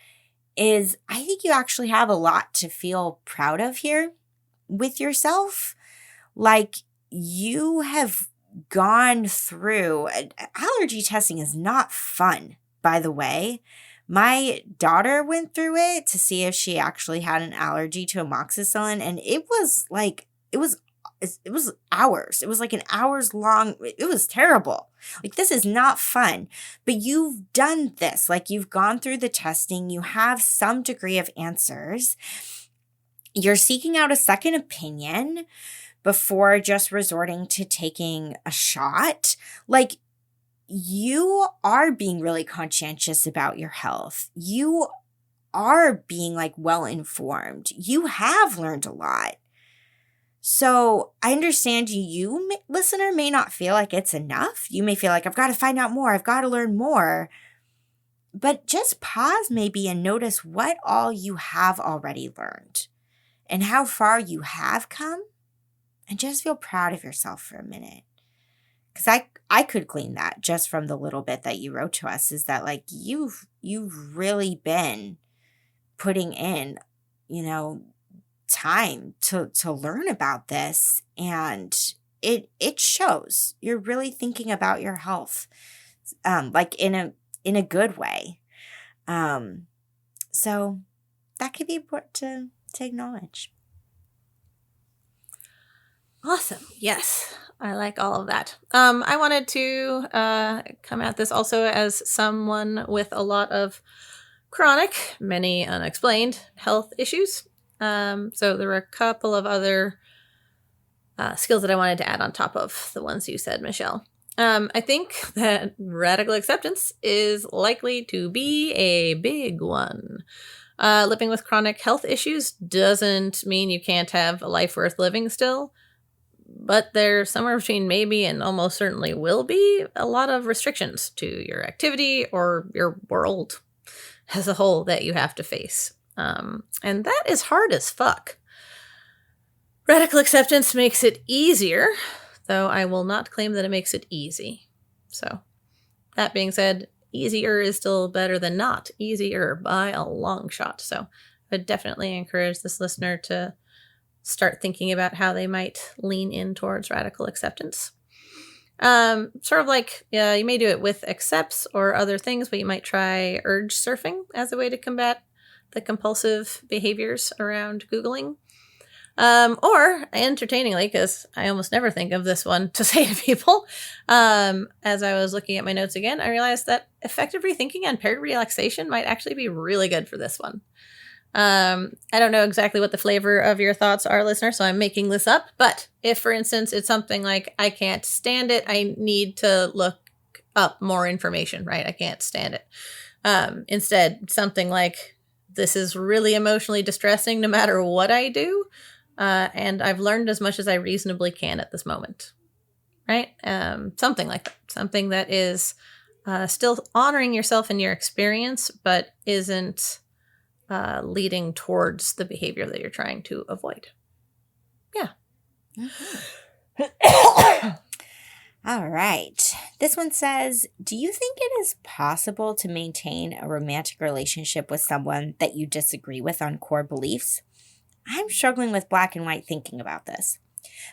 A: is I think you actually have a lot to feel proud of here with yourself. Like, you have gone through allergy testing is not fun, by the way. My daughter went through it to see if she actually had an allergy to amoxicillin, and it was hours. It was like an hours long. It was terrible. Like, this is not fun, but you've done this. Like, you've gone through the testing. You have some degree of answers. You're seeking out a second opinion before just resorting to taking a shot. Like, you are being really conscientious about your health. You are being like well-informed. You have learned a lot. So I understand you, listener, may not feel like it's enough. You may feel like, I've got to find out more. I've got to learn more. But just pause maybe and notice what all you have already learned and how far you have come, and just feel proud of yourself for a minute. Because I could glean that just from the little bit that you wrote to us, is that like you've really been putting in, time to learn about this, and it shows. You're really thinking about your health, like in a good way. So that could be important to acknowledge.
B: Awesome. Yes, I like all of that. I wanted to come at this also as someone with a lot of chronic, many unexplained health issues. So there were a couple of other skills that I wanted to add on top of the ones you said, Michelle. I think that radical acceptance is likely to be a big one. Living with chronic health issues doesn't mean you can't have a life worth living still, but there's somewhere between maybe and almost certainly will be a lot of restrictions to your activity or your world as a whole that you have to face. And that is hard as fuck. Radical acceptance makes it easier, though I will not claim that it makes it easy. So, that being said, easier is still better than not. Easier by a long shot. So, I would definitely encourage this listener to start thinking about how they might lean in towards radical acceptance. Sort of like, you may do it with accepts or other things, but you might try urge surfing as a way to combat the compulsive behaviors around Googling. Or entertainingly, because I almost never think of this one to say to people, as I was looking at my notes again, I realized that effective rethinking and paired relaxation might actually be really good for this one. I don't know exactly what the flavor of your thoughts are, listener, so I'm making this up. But if, for instance, it's something like, I can't stand it, I need to look up more information, right? I can't stand it. Instead, something like, this is really emotionally distressing no matter what I do. And I've learned as much as I reasonably can at this moment, right? Something like that. Something that is still honoring yourself and your experience, but isn't leading towards the behavior that you're trying to avoid. Yeah.
A: Mm-hmm. All right. This one says, do you think it is possible to maintain a romantic relationship with someone that you disagree with on core beliefs? I'm struggling with black and white thinking about this.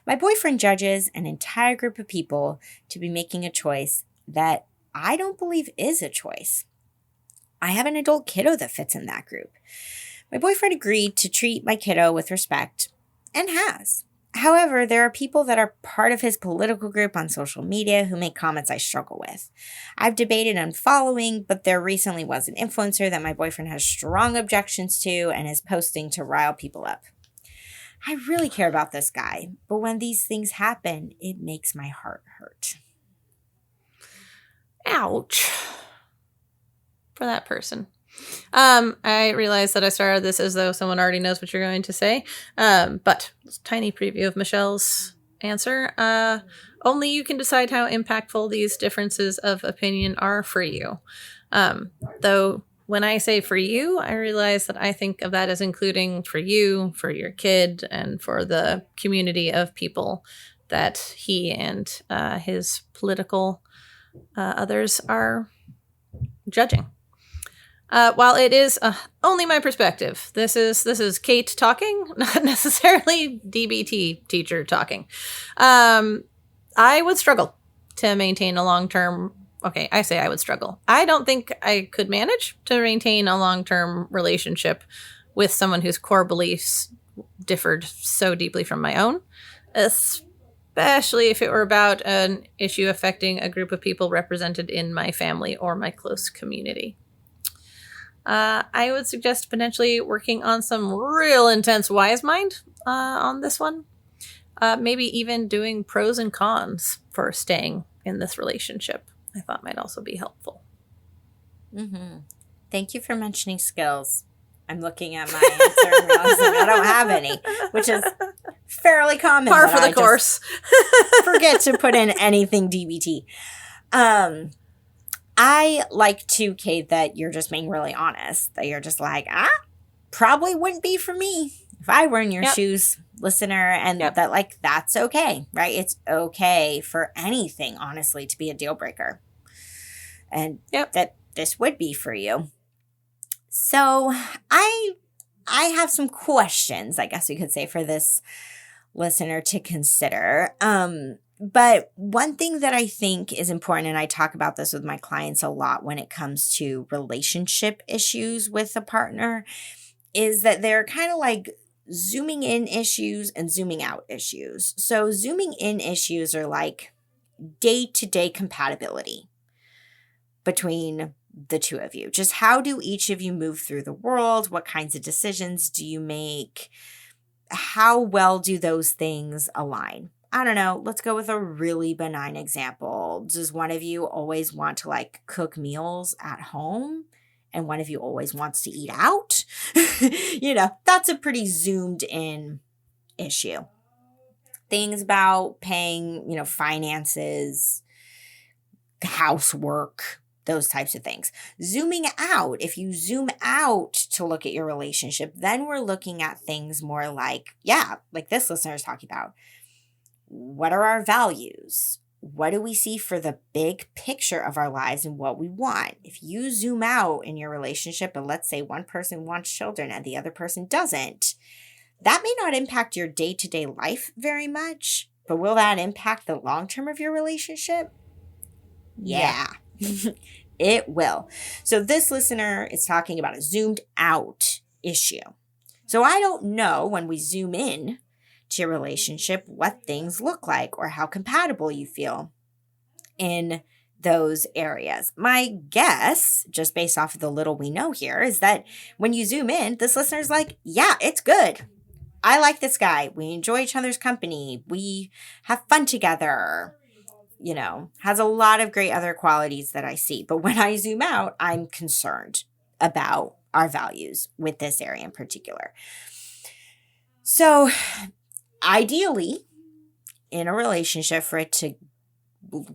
A: My boyfriend judges an entire group of people to be making a choice that I don't believe is a choice. I have an adult kiddo that fits in that group. My boyfriend agreed to treat my kiddo with respect, and has. However, there are people that are part of his political group on social media who make comments I struggle with. I've debated unfollowing, but there recently was an influencer that my boyfriend has strong objections to and is posting to rile people up. I really care about this guy, but when these things happen, it makes my heart hurt.
B: Ouch. For that person. I realized that I started this as though someone already knows what you're going to say. But tiny preview of Michelle's answer. Only you can decide how impactful these differences of opinion are for you. Though when I say for you, I realize that I think of that as including for you, for your kid, and for the community of people that he and his political others are judging. While it is only my perspective, this is Kate talking, not necessarily DBT teacher talking. I would struggle to maintain a long-term. Okay, I say I would struggle. I don't think I could manage to maintain a long-term relationship with someone whose core beliefs differed so deeply from my own, especially if it were about an issue affecting a group of people represented in my family or my close community. I would suggest potentially working on some real intense wise mind on this one. Maybe even doing pros and cons for staying in this relationship. I thought might also be helpful.
A: Mm-hmm. Thank you for mentioning skills. I'm looking at my answer and realizing I don't have any, which is fairly common.
B: Par for the course.
A: Forget to put in anything DBT. I like to, Kate, that you're just being really honest. That you're just like, probably wouldn't be for me if I were in your shoes, listener. And that, like, that's okay, right? It's okay for anything, honestly, to be a deal breaker. And that this would be for you. So I have some questions, I guess we could say, for this listener to consider. But one thing that I think is important, and I talk about this with my clients a lot when it comes to relationship issues with a partner, is that they're kind of like zooming in issues and zooming out issues. So zooming in issues are like day-to-day compatibility between the two of you. Just how do each of you move through the world? What kinds of decisions do you make? How well do those things align? I don't know, let's go with a really benign example. Does one of you always want to like cook meals at home and one of you always wants to eat out? That's a pretty zoomed in issue. Things about paying, finances, housework, those types of things. Zooming out, if you zoom out to look at your relationship, then we're looking at things more like this listener is talking about. What are our values? What do we see for the big picture of our lives and what we want? If you zoom out in your relationship and let's say one person wants children and the other person doesn't, that may not impact your day-to-day life very much, but will that impact the long term of your relationship? Yeah. It will. So this listener is talking about a zoomed out issue. So I don't know when we zoom in to your relationship what things look like or how compatible you feel in those areas. My guess, just based off of the little we know here, is that when you zoom in, this listener's like, yeah, it's good. I like this guy. We enjoy each other's company. We have fun together. Has a lot of great other qualities that I see. But when I zoom out, I'm concerned about our values with this area in particular. So ideally, in a relationship, for it to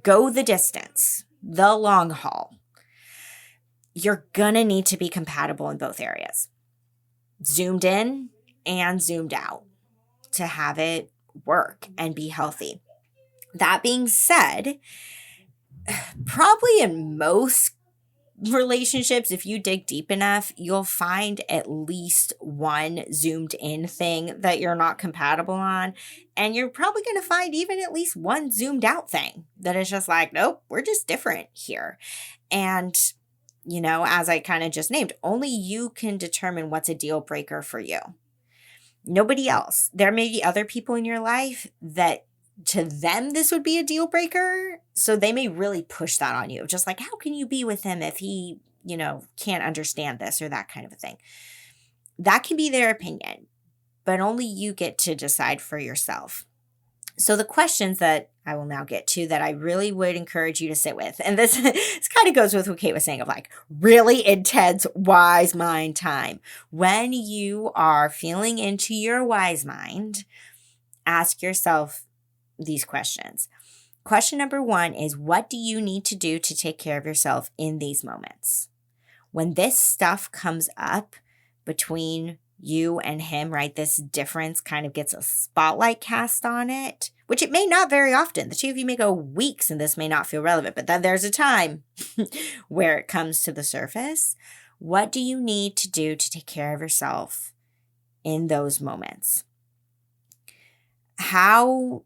A: go the distance, the long haul, you're going to need to be compatible in both areas. Zoomed in and zoomed out to have it work and be healthy. That being said, probably in most relationships, if you dig deep enough, you'll find at least one zoomed in thing that you're not compatible on. And you're probably going to find even at least one zoomed out thing that is just like, nope, we're just different here. And, as I kind of just named, only you can determine what's a deal breaker for you. Nobody else. There may be other people in your life that to them, this would be a deal breaker. So they may really push that on you. Just like, how can you be with him if he, can't understand this or that kind of a thing? That can be their opinion, but only you get to decide for yourself. So the questions that I will now get to that I really would encourage you to sit with, and this kind of goes with what Kate was saying of like really intense wise mind time. When you are feeling into your wise mind, ask yourself these questions. Question number 1 is, what do you need to do to take care of yourself in these moments? When this stuff comes up between you and him, right, this difference kind of gets a spotlight cast on it, which it may not very often. The two of you may go weeks and this may not feel relevant, but then there's a time where it comes to the surface. What do you need to do to take care of yourself in those moments? How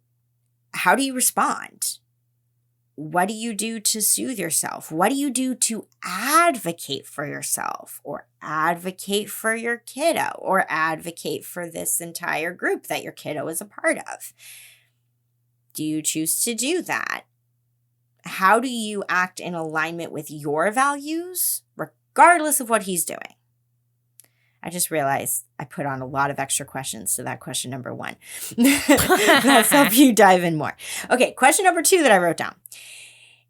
A: do you respond? What do you do to soothe yourself? What do you do to advocate for yourself or advocate for your kiddo or advocate for this entire group that your kiddo is a part of? Do you choose to do that? How do you act in alignment with your values, regardless of what he's doing? I just realized I put on a lot of extra questions to that question number 1. Let's help you dive in more. Okay, question number 2 that I wrote down.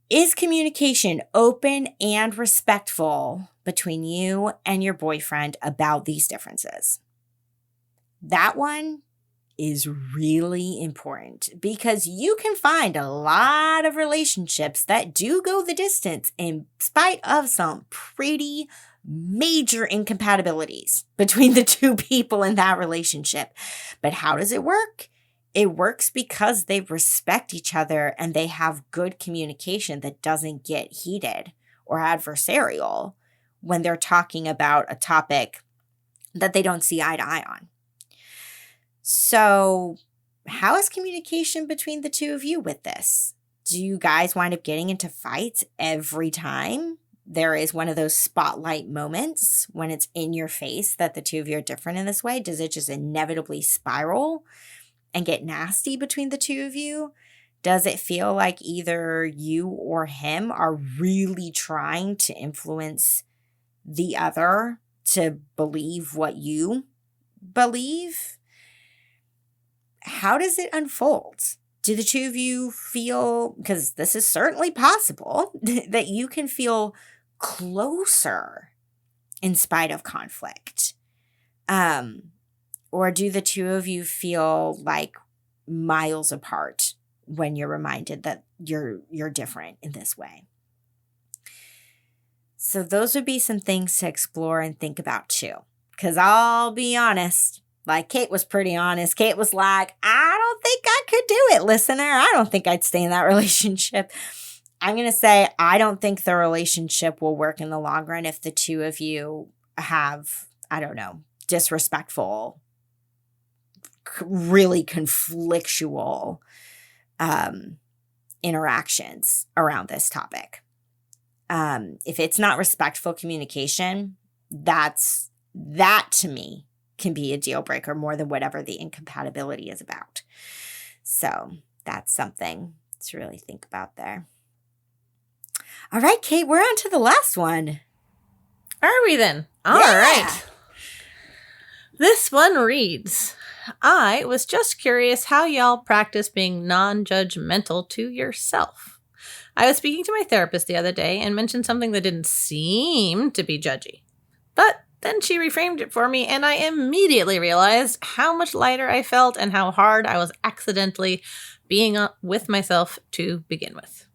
A: Is communication open and respectful between you and your boyfriend about these differences? That one is really important because you can find a lot of relationships that do go the distance in spite of some pretty major incompatibilities between the two people in that relationship. But how does it work? It works because they respect each other and they have good communication that doesn't get heated or adversarial when they're talking about a topic that they don't see eye to eye on. So, how is communication between the two of you with this? Do you guys wind up getting into fights every time there is one of those spotlight moments when it's in your face that the two of you are different in this way? Does it just inevitably spiral and get nasty between the two of you? Does it feel like either you or him are really trying to influence the other to believe what you believe? How does it unfold? Do the two of you feel, because this is certainly possible, that you can feel closer in spite of conflict? Or do the two of you feel like miles apart when you're reminded that you're different in this way? So those would be some things to explore and think about too. Because I'll be honest, like Kate was pretty honest. Kate was like, I don't think I could do it, listener. I don't think I'd stay in that relationship. I'm going to say I don't think the relationship will work in the long run if the two of you have, I don't know, disrespectful, really conflictual interactions around this topic. If it's not respectful communication, that to me can be a deal breaker more than whatever the incompatibility is about. So that's something to really think about there. All right, Kate, we're on to the last one.
B: Are we then? All right. This one reads, I was just curious how y'all practice being non-judgmental to yourself. I was speaking to my therapist the other day and mentioned something that didn't seem to be judgy. But then she reframed it for me, and I immediately realized how much lighter I felt and how hard I was accidentally being with myself to begin with.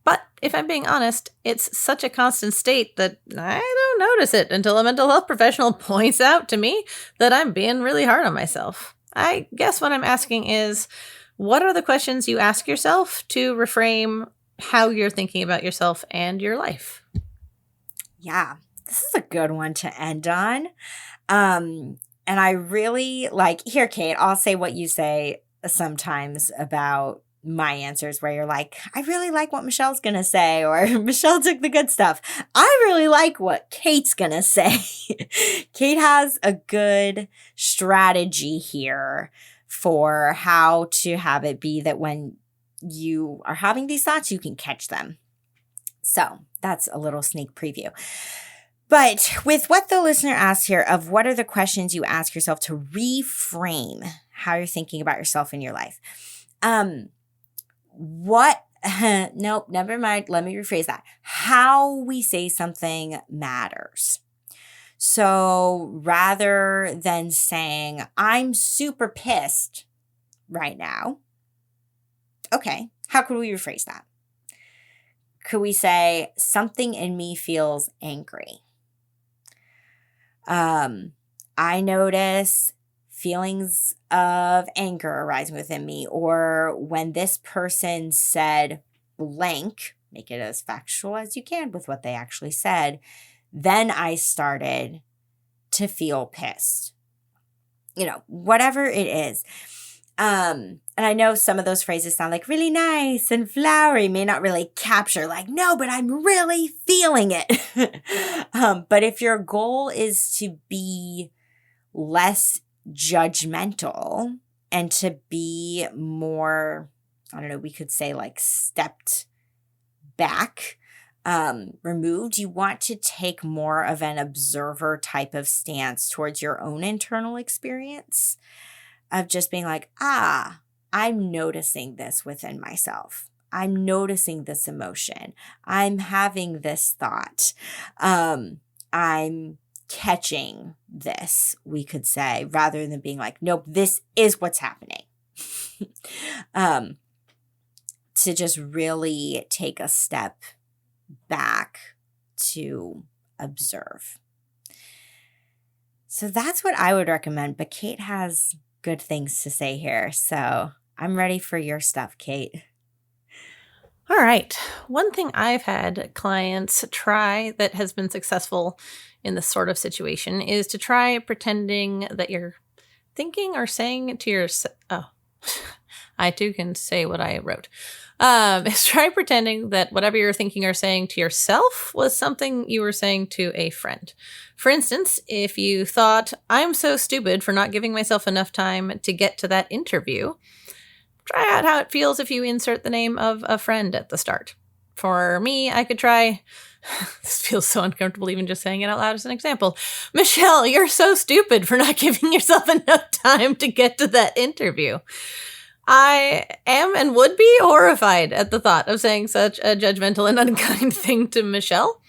B: But if I'm being honest, it's such a constant state that I don't notice it until a mental health professional points out to me that I'm being really hard on myself. I guess what I'm asking is, what are the questions you ask yourself to reframe how you're thinking about yourself and your life?
A: Yeah, this is a good one to end on. And I really like, here, Kate, I'll say what you say sometimes about my answers where you're like, I really like what Michelle's going to say, or Michelle took the good stuff. I really like what Kate's going to say. Kate has a good strategy here for how to have it be that when you are having these thoughts, you can catch them. So that's a little sneak preview. But with what the listener asked here of what are the questions you ask yourself to reframe how you're thinking about yourself in your life? Nope, never mind. Let me rephrase that. How we say something matters. So rather than saying, I'm super pissed right now, okay, how could we rephrase that? Could we say, something in me feels angry? I notice feelings of anger arising within me, or when this person said blank, make it as factual as you can with what they actually said, then I started to feel pissed. Whatever it is. And I know some of those phrases sound like really nice and flowery, may not really capture like, no, but I'm really feeling it. But if your goal is to be less judgmental and to be more, I don't know, we could say like stepped back, removed, you want to take more of an observer type of stance towards your own internal experience of just being like, I'm noticing this within myself. I'm noticing this emotion. I'm having this thought. I'm catching this, we could say, rather than being like, nope, this is what's happening. To just really take a step back to observe. So that's what I would recommend. But Kate has good things to say here. So I'm ready for your stuff, Kate.
B: All right. One thing I've had clients try that has been successful in this sort of situation is to try pretending that you're thinking or saying to yourself. Oh, I too can say what I wrote. Is try pretending that whatever you're thinking or saying to yourself was something you were saying to a friend. For instance, if you thought, I'm so stupid for not giving myself enough time to get to that interview, try out how it feels if you insert the name of a friend at the start. For me, I could try, this feels so uncomfortable even just saying it out loud as an example. Michelle, you're so stupid for not giving yourself enough time to get to that interview. I am and would be horrified at the thought of saying such a judgmental and unkind thing to Michelle,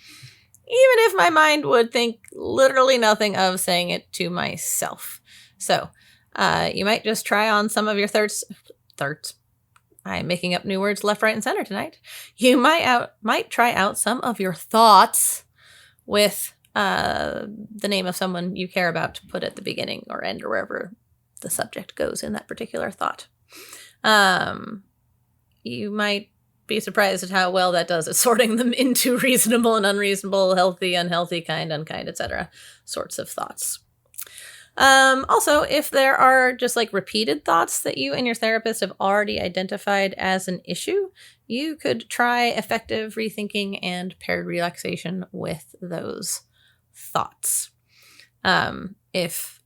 B: even if my mind would think literally nothing of saying it to myself. So, you might just try on some of your thirds. I'm making up new words left, right, and center tonight. You might try out some of your thoughts with the name of someone you care about to put at the beginning or end or wherever the subject goes in that particular thought. You might be surprised at how well that does at sorting them into reasonable and unreasonable, healthy, unhealthy, kind, unkind, etc. sorts of thoughts. Also, if there are just like repeated thoughts that you and your therapist have already identified as an issue, you could try effective rethinking and paired relaxation with those thoughts. If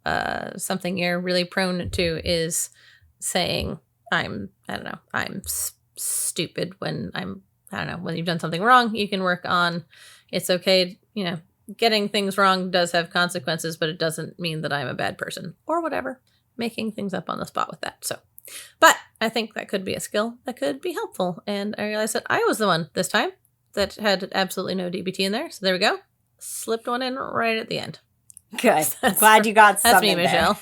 B: something you're really prone to is saying, I'm stupid when when you've done something wrong, you can work on, it's okay, getting things wrong does have consequences, but it doesn't mean that I'm a bad person or whatever, making things up on the spot with that. So, but I think that could be a skill that could be helpful. And I realized that I was the one this time that had absolutely no DBT in there. So there we go. Slipped one in right at the end.
A: Good. Glad you got something.
B: That's me,
A: Michelle.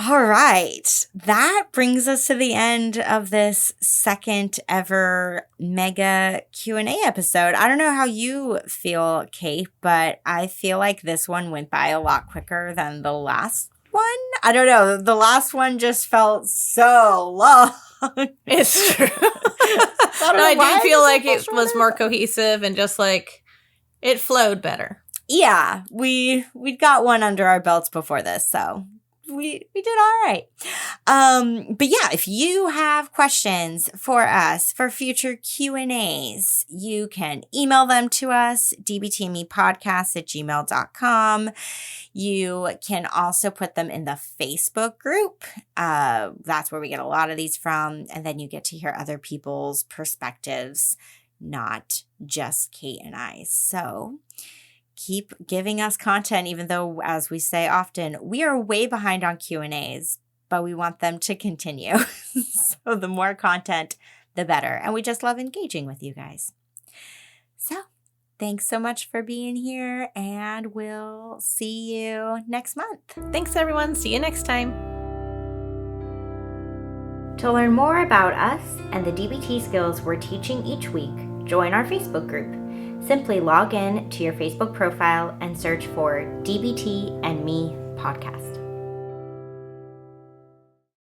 A: All right. That brings us to the end of this second ever mega Q&A episode. I don't know how you feel, Kate, but I feel like this one went by a lot quicker than the last one. I don't know. The last one just felt so long.
B: It's true. I do feel like it was more cohesive and just like it flowed better.
A: Yeah, we'd got one under our belts before this, so we did all right. But yeah, if you have questions for us for future Q&As, you can email them to us, dbtmepodcast@gmail.com. You can also put them in the Facebook group. That's where we get a lot of these from. And then you get to hear other people's perspectives, not just Kate and I. So keep giving us content, even though, as we say often, we are way behind on Q&As, but we want them to continue. So the more content, the better. And we just love engaging with you guys. So thanks so much for being here, and we'll see you next month.
B: Thanks, everyone. See you next time.
A: To learn more about us and the DBT skills we're teaching each week, join our Facebook group. Simply log in to your Facebook profile and search for DBT and Me Podcast.